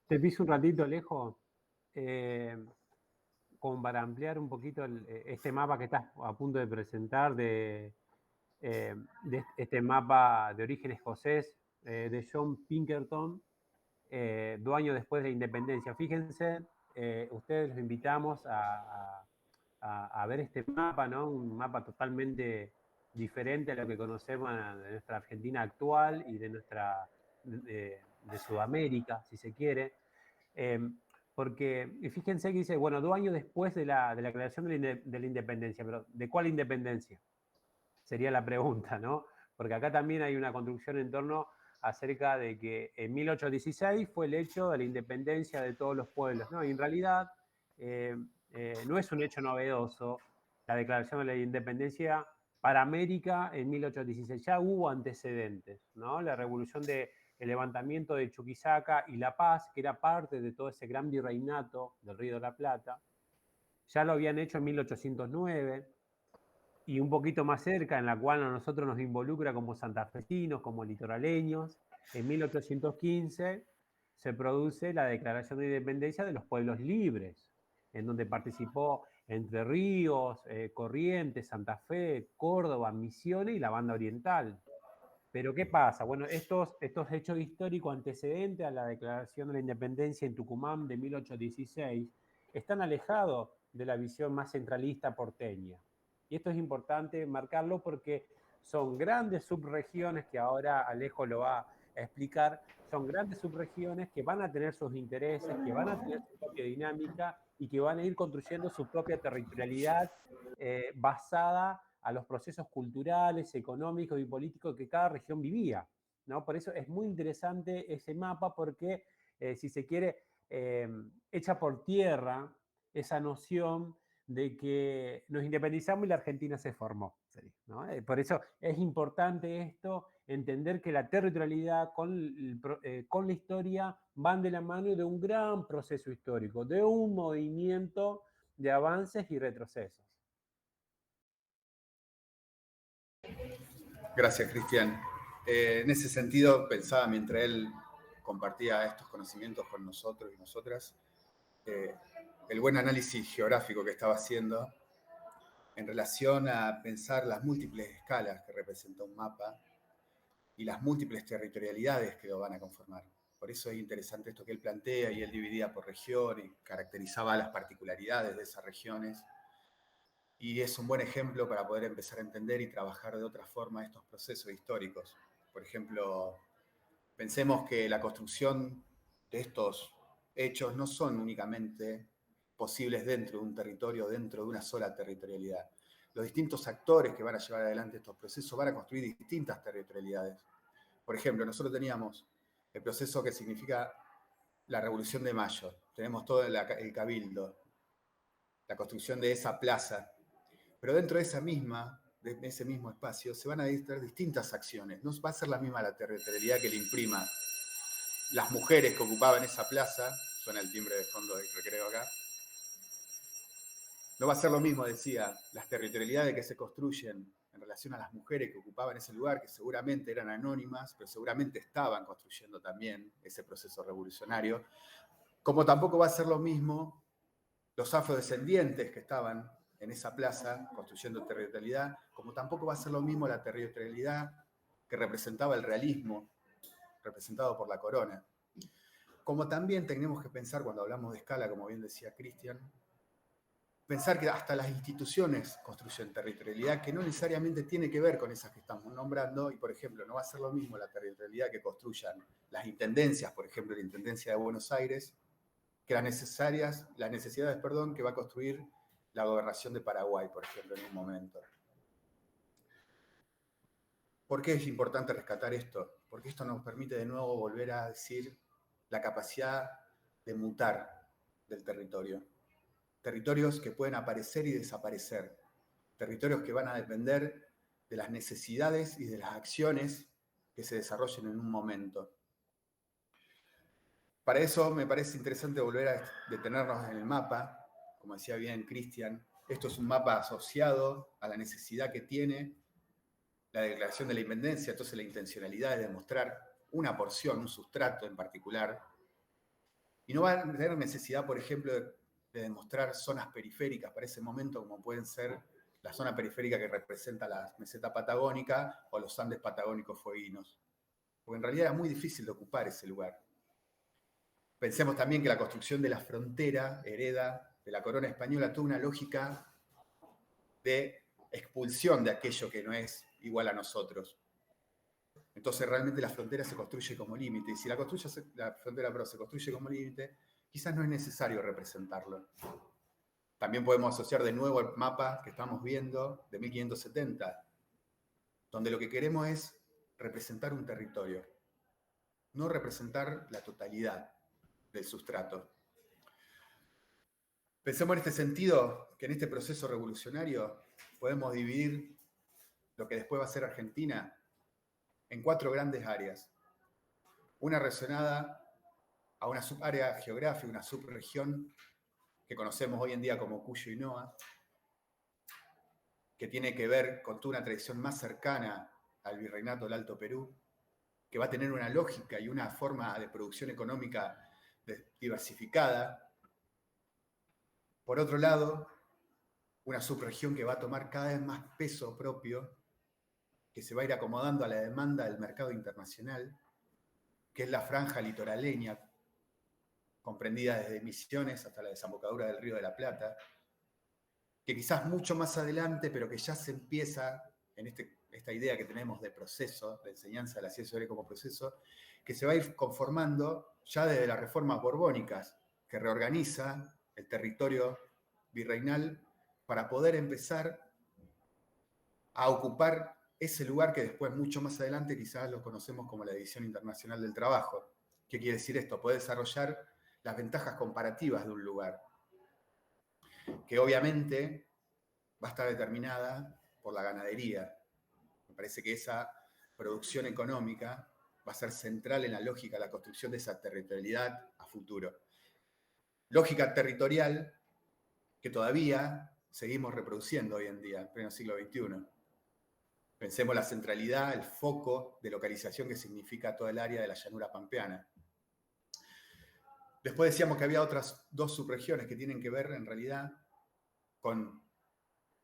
Te piso un ratito, Alejo, como para ampliar un poquito este mapa que estás a punto de presentar de este mapa de origen escocés de John Pinkerton, 2 años después de la independencia. Fíjense, ustedes los invitamos a ver este mapa, ¿no? Un mapa totalmente diferente a lo que conocemos de nuestra Argentina actual y de Sudamérica, si se quiere. Porque fíjense que dice, bueno, 2 años después de la declaración de la independencia, pero ¿de cuál independencia? Sería la pregunta, ¿no? Porque acá también hay una construcción en torno acerca de que en 1816 fue el hecho de la independencia de todos los pueblos, ¿no? Y en realidad no es un hecho novedoso la declaración de la independencia para América en 1816. Ya hubo antecedentes, ¿no? La revolución del levantamiento de Chuquisaca y La Paz, que era parte de todo ese gran virreinato del Río de la Plata, ya lo habían hecho en 1809, y un poquito más cerca, en la cual a nosotros nos involucra como santafesinos, como litoraleños, en 1815 se produce la Declaración de Independencia de los Pueblos Libres, en donde participó Entre Ríos, Corrientes, Santa Fe, Córdoba, Misiones y la Banda Oriental. Pero ¿qué pasa? Bueno, estos hechos históricos antecedentes a la Declaración de la Independencia en Tucumán de 1816 están alejados de la visión más centralista porteña. Y esto es importante marcarlo porque son grandes subregiones, que ahora Alejo lo va a explicar, son grandes subregiones que van a tener sus intereses, que van a tener su propia dinámica y que van a ir construyendo su propia territorialidad basada a los procesos culturales, económicos y políticos que cada región vivía, ¿no? Por eso es muy interesante ese mapa porque, si se quiere, echa por tierra esa noción de que nos independizamos y la Argentina se formó, ¿no? Por eso es importante esto, entender que la territorialidad con la historia van de la mano de un gran proceso histórico, de un movimiento de avances y retrocesos. Gracias, Cristian. En ese sentido, pensaba mientras él compartía estos conocimientos con nosotros y nosotras, el buen análisis geográfico que estaba haciendo en relación a pensar las múltiples escalas que representa un mapa y las múltiples territorialidades que lo van a conformar. Por eso es interesante esto que él plantea, y él dividía por región y caracterizaba las particularidades de esas regiones. Y es un buen ejemplo para poder empezar a entender y trabajar de otra forma estos procesos históricos. Por ejemplo, pensemos que la construcción de estos hechos no son únicamente posibles dentro de un territorio, dentro de una sola territorialidad. Los distintos actores que van a llevar adelante estos procesos van a construir distintas territorialidades. Por ejemplo, nosotros teníamos el proceso que significa la Revolución de Mayo. Tenemos todo el cabildo, la construcción de esa plaza. Pero dentro de ese mismo espacio se van a dar distintas acciones. No va a ser la misma la territorialidad que le imprima las mujeres que ocupaban esa plaza. Suena el timbre de fondo del recreo acá. No va a ser lo mismo, decía, las territorialidades que se construyen en relación a las mujeres que ocupaban ese lugar, que seguramente eran anónimas, pero seguramente estaban construyendo también ese proceso revolucionario, como tampoco va a ser lo mismo los afrodescendientes que estaban en esa plaza construyendo territorialidad, como tampoco va a ser lo mismo la territorialidad que representaba el realismo, representado por la corona. Como también tenemos que pensar, cuando hablamos de escala, como bien decía Cristian, pensar que hasta las instituciones construyen territorialidad que no necesariamente tiene que ver con esas que estamos nombrando, y por ejemplo, no va a ser lo mismo la territorialidad que construyan las intendencias, por ejemplo, la Intendencia de Buenos Aires, que las necesidades, que va a construir la gobernación de Paraguay, por ejemplo, en un momento. ¿Por qué es importante rescatar esto? Porque esto nos permite de nuevo volver a decir la capacidad de mutar del territorio. Territorios que pueden aparecer y desaparecer. Territorios que van a depender de las necesidades y de las acciones que se desarrollen en un momento. Para eso me parece interesante volver a detenernos en el mapa. Como decía bien Cristian, esto es un mapa asociado a la necesidad que tiene la Declaración de la Independencia, entonces la intencionalidad de demostrar una porción, un sustrato en particular. Y no va a tener necesidad, por ejemplo, de demostrar zonas periféricas para ese momento, como pueden ser la zona periférica que representa la meseta patagónica o los Andes patagónicos fueguinos. Porque en realidad era muy difícil de ocupar ese lugar. Pensemos también que la construcción de la frontera hereda de la corona española toda una lógica de expulsión de aquello que no es igual a nosotros. Entonces realmente la frontera se construye como límite, y si la frontera se construye como límite, quizás no es necesario representarlo. También podemos asociar de nuevo el mapa que estamos viendo de 1570, donde lo que queremos es representar un territorio, no representar la totalidad del sustrato. Pensemos en este sentido, que en este proceso revolucionario podemos dividir lo que después va a ser Argentina en 4 grandes áreas. Una relacionada a una subárea geográfica, una subregión que conocemos hoy en día como Cuyo y Noa, que tiene que ver con toda una tradición más cercana al virreinato del Alto Perú, que va a tener una lógica y una forma de producción económica diversificada. Por otro lado, una subregión que va a tomar cada vez más peso propio, que se va a ir acomodando a la demanda del mercado internacional, que es la franja litoraleña, comprendida desde Misiones hasta la desembocadura del Río de la Plata, que quizás mucho más adelante, pero que ya se empieza en esta idea que tenemos de proceso, de enseñanza de la ciencia sobre como proceso, que se va a ir conformando ya desde las reformas borbónicas, que reorganiza el territorio virreinal para poder empezar a ocupar ese lugar que después, mucho más adelante, quizás lo conocemos como la División Internacional del Trabajo. ¿Qué quiere decir esto? Poder desarrollar las ventajas comparativas de un lugar, que obviamente va a estar determinada por la ganadería. Me parece que esa producción económica va a ser central en la lógica de la construcción de esa territorialidad a futuro. Lógica territorial que todavía seguimos reproduciendo hoy en día, en pleno siglo XXI. Pensemos la centralidad, el foco de localización que significa toda el área de la llanura pampeana. Después decíamos que había otras 2 subregiones que tienen que ver en realidad con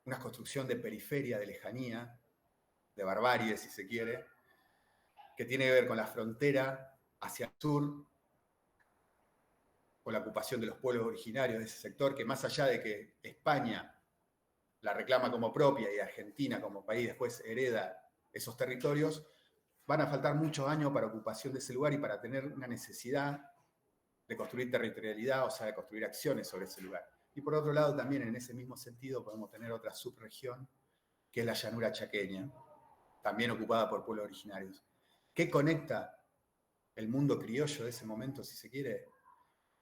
una construcción de periferia, de lejanía, de barbarie, si se quiere, que tiene que ver con la frontera hacia el sur, con la ocupación de los pueblos originarios de ese sector, que más allá de que España la reclama como propia y Argentina como país después hereda esos territorios, van a faltar muchos años para ocupación de ese lugar y para tener una necesidad de construir territorialidad, o sea, de construir acciones sobre ese lugar. Y por otro lado, también en ese mismo sentido podemos tener otra subregión, que es la llanura chaqueña, también ocupada por pueblos originarios. ¿Qué conecta el mundo criollo de ese momento, si se quiere?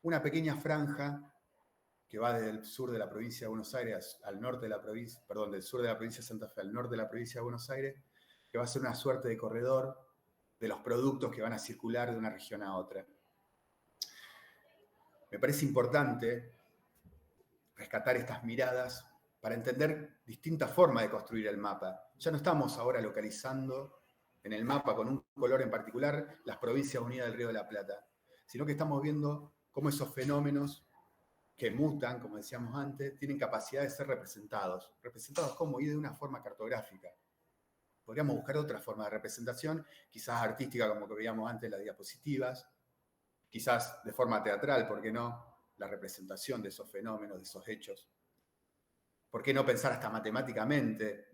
Una pequeña franja que va desde el sur de la provincia de Buenos Aires al norte de la provincia, perdón, del sur de la provincia de Santa Fe al norte de la provincia de Buenos Aires, que va a ser una suerte de corredor de los productos que van a circular de una región a otra. Me parece importante rescatar estas miradas para entender distintas formas de construir el mapa. Ya no estamos ahora localizando en el mapa con un color en particular las provincias unidas del Río de la Plata, sino que estamos viendo cómo esos fenómenos que mutan, como decíamos antes, tienen capacidad de ser representados. ¿Representados cómo? Y de una forma cartográfica. Podríamos buscar otra forma de representación, quizás artística, como que veíamos antes en las diapositivas, quizás de forma teatral, ¿por qué no? La representación de esos fenómenos, de esos hechos. ¿Por qué no pensar hasta matemáticamente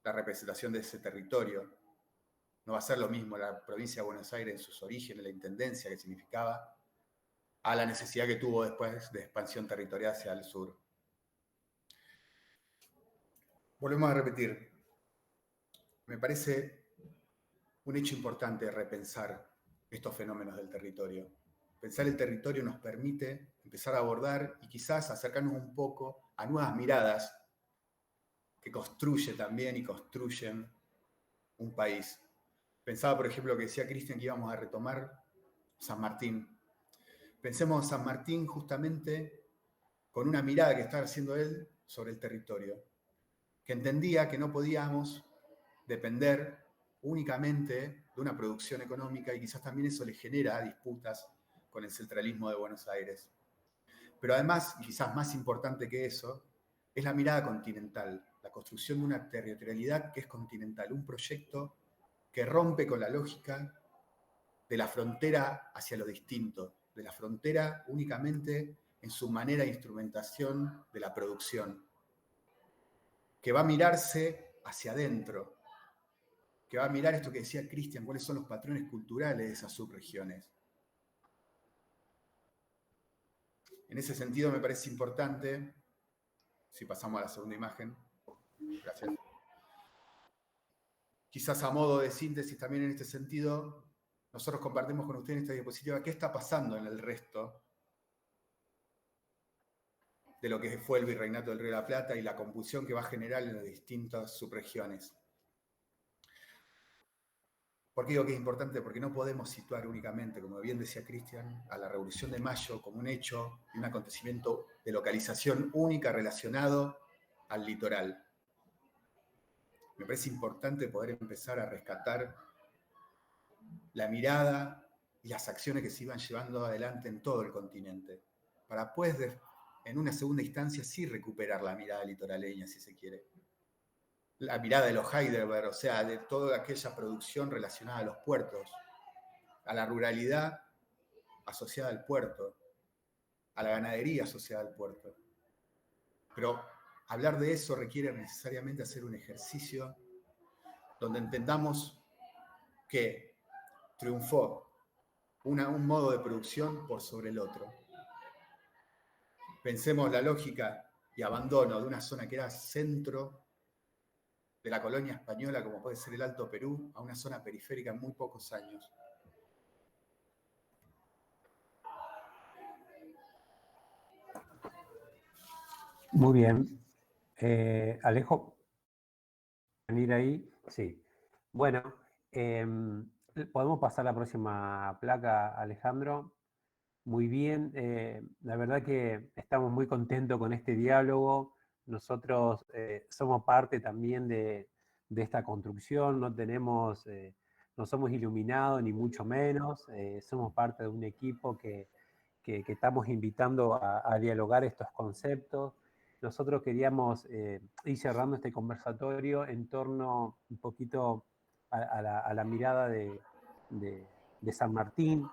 la representación de ese territorio? No va a ser lo mismo la provincia de Buenos Aires en sus orígenes, la intendencia que significaba, a la necesidad que tuvo después de expansión territorial hacia el sur. Volvemos a repetir. Me parece un hecho importante repensar estos fenómenos del territorio. Pensar el territorio nos permite empezar a abordar y quizás acercarnos un poco a nuevas miradas que construyen también y construyen un país. Pensaba, por ejemplo, que decía Cristian que íbamos a retomar San Martín. Pensemos en San Martín justamente con una mirada que estaba haciendo él sobre el territorio, que entendía que no podíamos depender únicamente de una producción económica y quizás también eso le genera disputas con el centralismo de Buenos Aires. Pero además, y quizás más importante que eso, es la mirada continental, la construcción de una territorialidad que es continental, un proyecto que rompe con la lógica de la frontera hacia lo distinto, de la frontera únicamente en su manera de instrumentación de la producción. que va a mirarse hacia adentro, que va a mirar esto que decía Cristian, cuáles son los patrones culturales de esas subregiones. En ese sentido me parece importante, si pasamos a la segunda imagen, gracias. Quizás a modo de síntesis también en este sentido, nosotros compartimos con ustedes en esta diapositiva qué está pasando en el resto de lo que fue el Virreinato del Río de la Plata y la confusión que va a generar en las distintas subregiones. ¿Por qué digo que es importante? Porque no podemos situar únicamente, como bien decía Cristian, a la Revolución de Mayo como un hecho y un acontecimiento de localización única relacionado al litoral. Me parece importante poder empezar a rescatar la mirada y las acciones que se iban llevando adelante en todo el continente, para pues en una segunda instancia sí recuperar la mirada litoraleña, si se quiere. La mirada de los Heidelberg, o sea, de toda aquella producción relacionada a los puertos, a la ruralidad asociada al puerto, a la ganadería asociada al puerto. Pero hablar de eso requiere necesariamente hacer un ejercicio donde entendamos que triunfó un modo de producción por sobre el otro. Pensemos la lógica y abandono de una zona que era centro de la colonia española, como puede ser el Alto Perú, a una zona periférica en muy pocos años. Muy bien. Alejo, ¿venir ahí? Sí. Bueno, podemos pasar a la próxima placa, Alejandro. Muy bien, la verdad que estamos muy contentos con este diálogo. Nosotros somos parte también de esta construcción, no somos iluminados ni mucho menos, somos parte de un equipo que estamos invitando a dialogar estos conceptos. Nosotros queríamos ir cerrando este conversatorio en torno un poquito a la mirada de San Martín.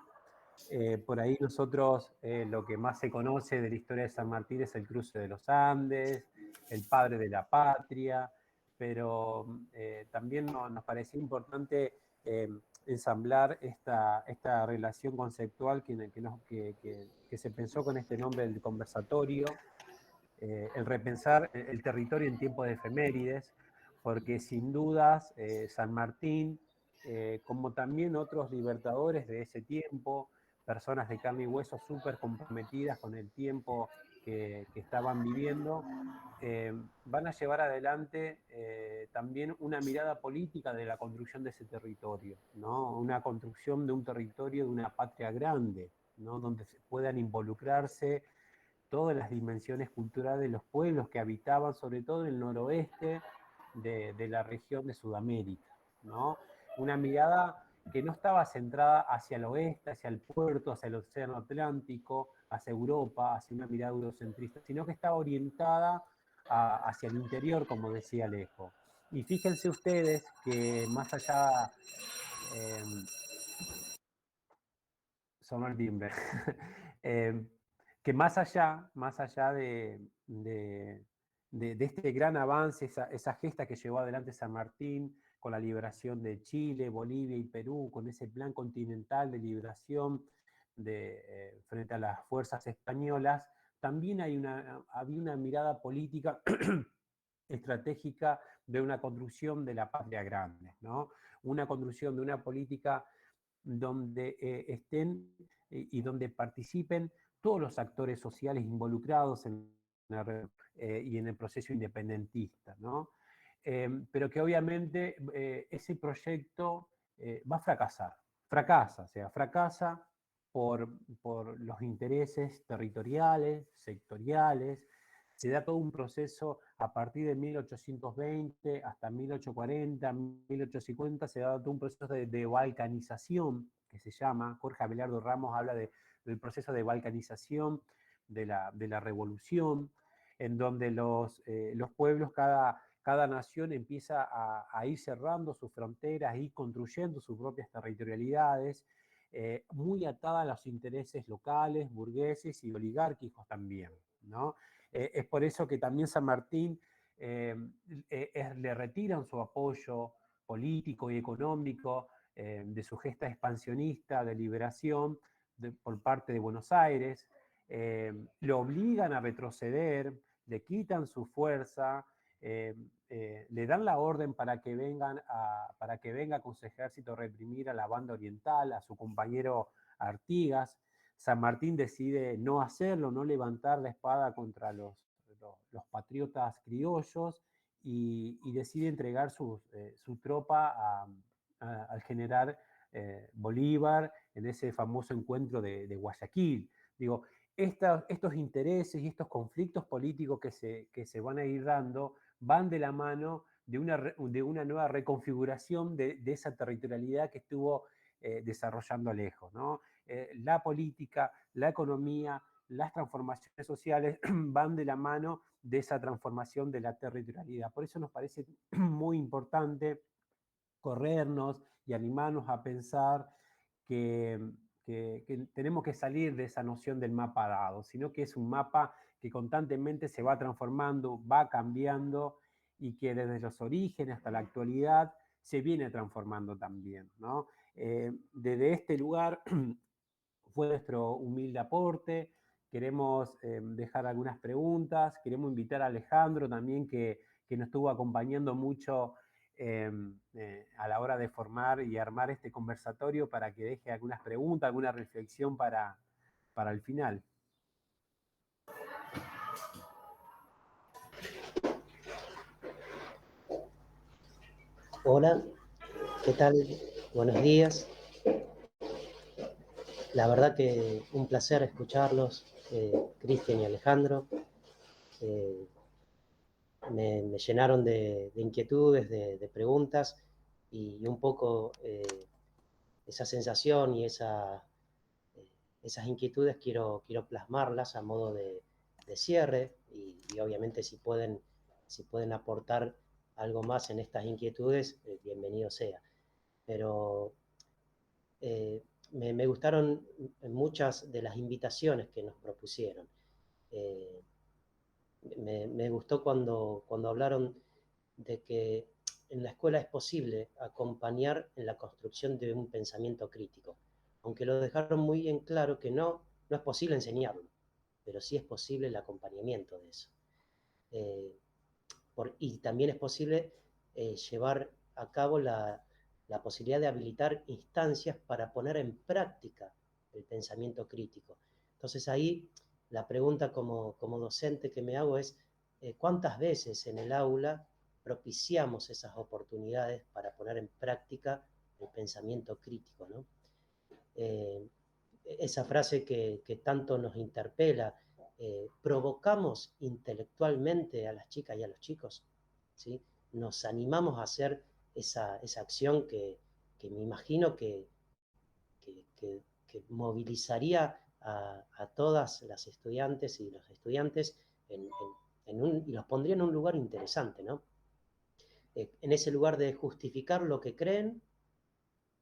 Por ahí nosotros lo que más se conoce de la historia de San Martín es el cruce de los Andes, el padre de la patria, pero también nos parecía importante ensamblar esta relación conceptual que se pensó con este nombre del conversatorio, el repensar el territorio en tiempos de efemérides, porque sin dudas San Martín, como también otros libertadores de ese tiempo, personas de carne y hueso súper comprometidas con el tiempo que estaban viviendo, van a llevar adelante también una mirada política de la construcción de ese territorio, ¿no? Una construcción de un territorio, de una patria grande, ¿no? Donde se puedan involucrarse todas las dimensiones culturales de los pueblos que habitaban, sobre todo en el noroeste de la región de Sudamérica, ¿no? Una mirada que no estaba centrada hacia el oeste, hacia el puerto, hacia el océano Atlántico, hacia Europa, hacia una mirada eurocentrista, sino que estaba orientada hacia el interior, como decía Alejo. Y fíjense ustedes que más allá... sonó el timbre. Que más allá de este gran avance, esa gesta que llevó adelante San Martín con la liberación de Chile, Bolivia y Perú, con ese plan continental de liberación frente a las fuerzas españolas, también había una mirada política estratégica de una construcción de la patria grande, ¿no? Una construcción de una política donde estén y donde participen todos los actores sociales involucrados y en el proceso independentista, ¿no? Pero que obviamente ese proyecto va a fracasar, fracasa por los intereses territoriales, sectoriales. Se da todo un proceso a partir de 1820 hasta 1840, 1850, se da todo un proceso de balcanización, que se llama. Jorge Abelardo Ramos habla del proceso de balcanización de la revolución, en donde los pueblos, cada nación empieza a ir cerrando sus fronteras, ir construyendo sus propias territorialidades, muy atada a los intereses locales, burgueses y oligárquicos también, ¿no? Es por eso que también San Martín le retiran su apoyo político y económico de su gesta expansionista de liberación por parte de Buenos Aires, lo obligan a retroceder, le quitan su fuerza, le dan la orden para que venga con su ejército a reprimir a la banda oriental, a su compañero Artigas. San Martín decide no hacerlo, no levantar la espada contra los patriotas criollos y decide entregar su tropa al general Bolívar en ese famoso encuentro de Guayaquil. Digo, estos intereses y estos conflictos políticos que se van a ir dando van de la mano de una nueva reconfiguración de esa territorialidad que estuvo desarrollando Alejo, ¿no? La política, la economía, las transformaciones sociales van de la mano de esa transformación de la territorialidad. Por eso nos parece muy importante corrernos y animarnos a pensar que, que tenemos que salir de esa noción del mapa dado, sino que es un mapa que constantemente se va transformando, va cambiando y que desde los orígenes hasta la actualidad se viene transformando también, ¿no? Desde este lugar fue nuestro humilde aporte. Queremos dejar algunas preguntas. Queremos invitar a Alejandro también, que nos estuvo acompañando mucho a la hora de formar y armar este conversatorio, para que deje algunas preguntas, alguna reflexión para el final. Hola, ¿qué tal? Buenos días. La verdad que un placer escucharlos, Cristian y Alejandro. Me llenaron de inquietudes, de preguntas, y un poco esa sensación y esas inquietudes quiero plasmarlas a modo de cierre, y obviamente si pueden aportar algo más en estas inquietudes, bienvenido sea. Pero me gustaron muchas de las invitaciones que nos propusieron. Me gustó cuando hablaron de que en la escuela es posible acompañar en la construcción de un pensamiento crítico, aunque lo dejaron muy en claro que no es posible enseñarlo, pero sí es posible el acompañamiento de eso. Y también es posible llevar a cabo la posibilidad de habilitar instancias para poner en práctica el pensamiento crítico. Entonces ahí la pregunta como docente que me hago es, ¿cuántas veces en el aula propiciamos esas oportunidades para poner en práctica el pensamiento crítico, ¿no? Esa frase que tanto nos interpela, provocamos intelectualmente a las chicas y a los chicos, ¿sí? Nos animamos a hacer esa acción que me imagino que movilizaría a todas las estudiantes y los estudiantes y los pondría en un lugar interesante, ¿no? En ese lugar de justificar lo que creen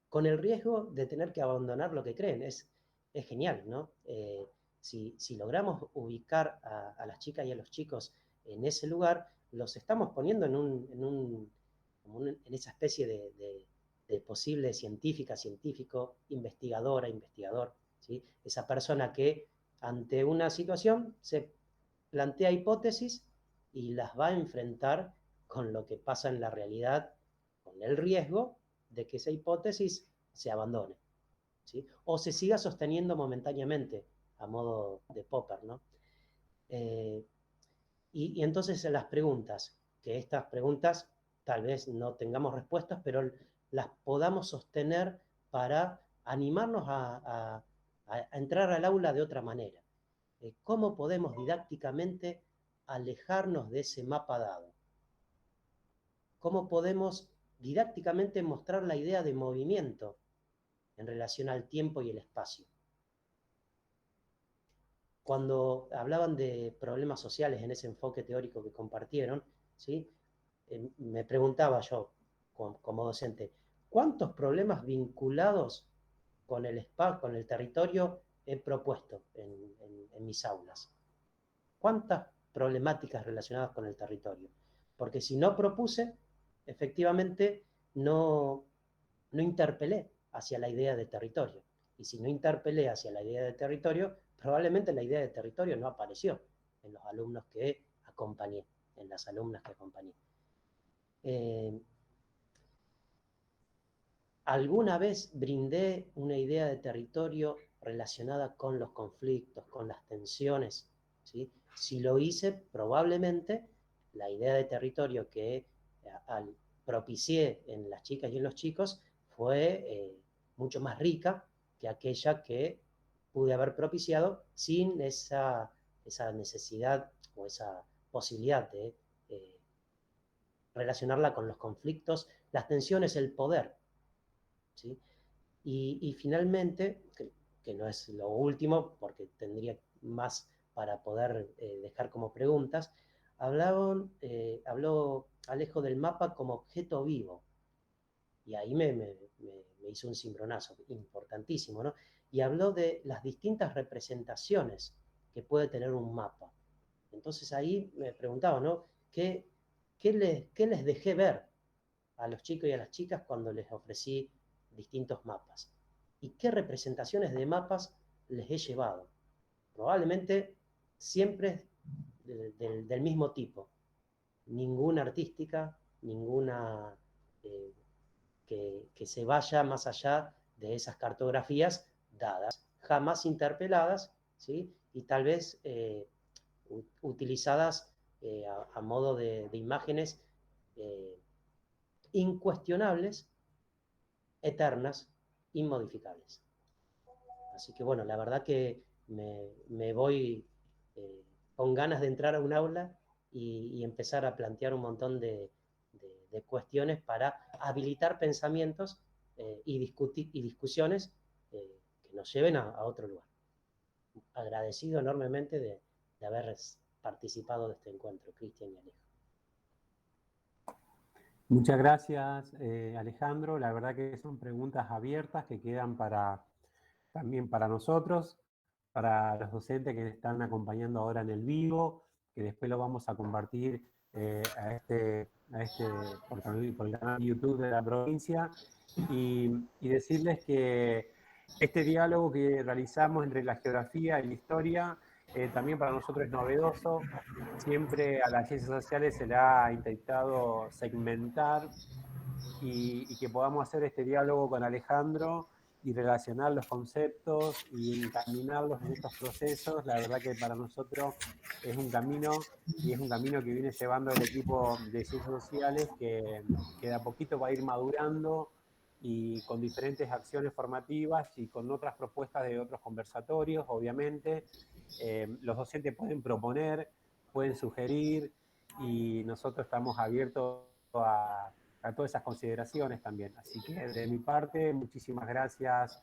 con el riesgo de tener que abandonar lo que creen. Es genial, ¿no? Si logramos ubicar a las chicas y a los chicos en ese lugar, los estamos poniendo en esa especie de posible científico, investigadora, investigador, ¿sí? Esa persona que ante una situación se plantea hipótesis y las va a enfrentar con lo que pasa en la realidad, con el riesgo de que esa hipótesis se abandone, ¿sí? O se siga sosteniendo momentáneamente a modo de Popper, ¿no? Y entonces las preguntas, que estas preguntas tal vez no tengamos respuestas, pero las podamos sostener para animarnos a entrar al aula de otra manera. ¿Cómo podemos didácticamente alejarnos de ese mapa dado? ¿Cómo podemos didácticamente mostrar la idea de movimiento en relación al tiempo y el espacio? Cuando hablaban de problemas sociales en ese enfoque teórico que compartieron, ¿sí? Me preguntaba yo, como docente, ¿cuántos problemas vinculados con el espacio, con el territorio, he propuesto en mis aulas? ¿Cuántas problemáticas relacionadas con el territorio? porque si no propuse, efectivamente no interpelé hacia la idea de territorio. Y si no interpelé hacia la idea de territorio, probablemente la idea de territorio no apareció en los alumnos que acompañé, en las alumnas que acompañé. ¿Alguna vez brindé una idea de territorio relacionada con los conflictos, con las tensiones? ¿Sí? Si lo hice, probablemente la idea de territorio que propicié en las chicas y en los chicos fue mucho más rica que aquella que pude haber propiciado sin esa necesidad o esa posibilidad de relacionarla con los conflictos, las tensiones, el poder. ¿Sí? Y finalmente, que no es lo último, porque tendría más para poder dejar como preguntas, habló Alejo del mapa como objeto vivo. Y ahí me hizo un cimbronazo importantísimo, ¿no? Y habló de las distintas representaciones que puede tener un mapa. Entonces ahí me preguntaba, ¿no? ¿Qué les dejé ver a los chicos y a las chicas cuando les ofrecí distintos mapas? ¿Y qué representaciones de mapas les he llevado? Probablemente siempre del mismo tipo. Ninguna artística, ninguna que se vaya más allá de esas cartografías dadas, jamás interpeladas, ¿sí? Y tal vez utilizadas a modo de imágenes incuestionables, eternas, inmodificables. Así que bueno, la verdad que me voy con ganas de entrar a un aula y empezar a plantear un montón de cuestiones para habilitar pensamientos y discusiones que nos lleven a otro lugar. Agradecido enormemente de haber participado de este encuentro, Cristian y Alejo. Muchas gracias, Alejandro. La verdad que son preguntas abiertas que quedan también para nosotros, para los docentes que están acompañando ahora en el vivo, que después lo vamos a compartir por el canal de YouTube de la provincia, y decirles que este diálogo que realizamos entre la geografía y la historia también para nosotros es novedoso. Siempre a las ciencias sociales se le ha intentado segmentar y que podamos hacer este diálogo con Alejandro y relacionar los conceptos y encaminarlos en estos procesos. La verdad que para nosotros es un camino, y es un camino que viene llevando el equipo de ciencias sociales que de a poquito va a ir madurando, y con diferentes acciones formativas y con otras propuestas de otros conversatorios, obviamente. Los docentes pueden proponer, pueden sugerir, y nosotros estamos abiertos a todas esas consideraciones también. Así que de mi parte, muchísimas gracias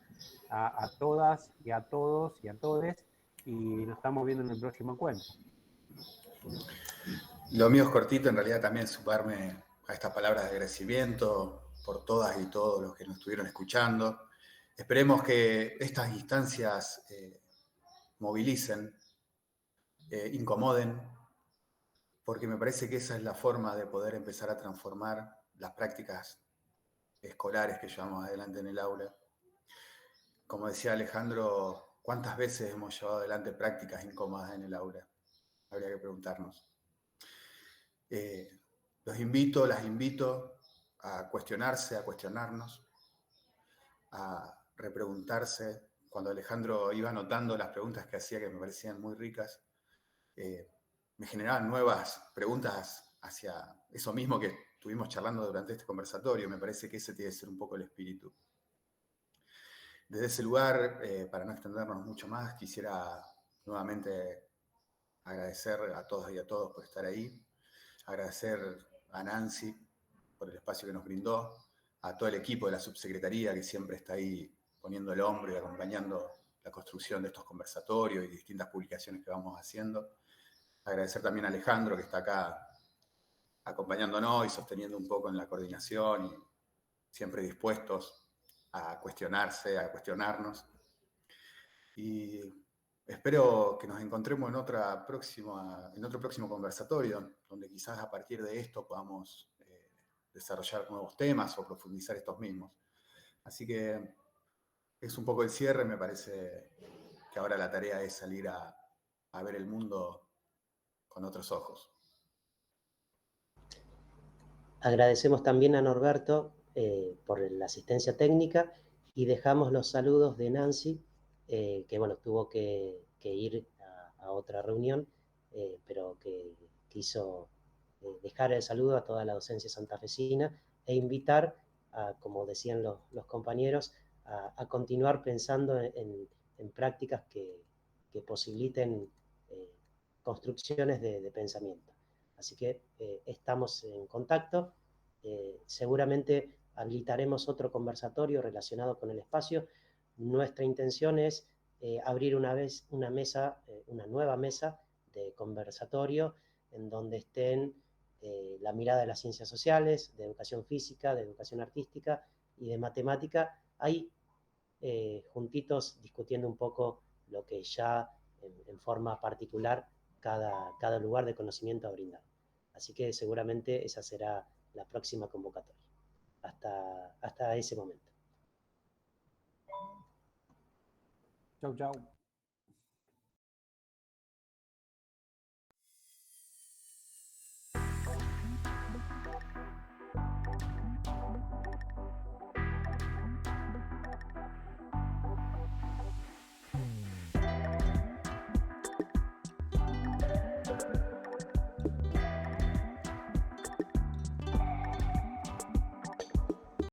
a todas y a todos y a todes, y nos estamos viendo en el próximo encuentro. Lo mío es cortito, en realidad también sumarme a estas palabras de agradecimiento por todas y todos los que nos estuvieron escuchando. Esperemos que estas instancias movilicen, incomoden, porque me parece que esa es la forma de poder empezar a transformar las prácticas escolares que llevamos adelante en el aula. Como decía Alejandro, ¿cuántas veces hemos llevado adelante prácticas incómodas en el aula? Habría que preguntarnos. Las invito a cuestionarse, a cuestionarnos, a repreguntarse. Cuando Alejandro iba anotando las preguntas que hacía, que me parecían muy ricas, me generaban nuevas preguntas hacia eso mismo que estuvimos charlando durante este conversatorio. Me parece que ese tiene que ser un poco el espíritu. Desde ese lugar, para no extendernos mucho más, quisiera nuevamente agradecer a todos y a todos por estar ahí, agradecer a Nancy por el espacio que nos brindó, a todo el equipo de la subsecretaría que siempre está ahí poniendo el hombro y acompañando la construcción de estos conversatorios y distintas publicaciones que vamos haciendo. Agradecer también a Alejandro, que está acá acompañándonos y sosteniendo un poco en la coordinación, y siempre dispuestos a cuestionarse, a cuestionarnos. Y espero que nos encontremos en otro próximo conversatorio, donde quizás a partir de esto podamos desarrollar nuevos temas o profundizar estos mismos. Así que es un poco el cierre, me parece que ahora la tarea es salir a ver el mundo con otros ojos. Agradecemos también a Norberto por la asistencia técnica y dejamos los saludos de Nancy, que bueno, tuvo que ir a otra reunión, pero que quiso dejar el saludo a toda la docencia santafesina e invitar, como decían los compañeros, a continuar pensando en prácticas que posibiliten construcciones de pensamiento. Así que estamos en contacto. Seguramente habilitaremos otro conversatorio relacionado con el espacio. Nuestra intención es abrir una nueva mesa de conversatorio en donde estén la mirada de las ciencias sociales, de educación física, de educación artística y de matemática, ahí juntitos discutiendo un poco lo que ya en forma particular cada lugar de conocimiento ha brindado. Así que seguramente esa será la próxima convocatoria. Hasta ese momento. Chau, chau.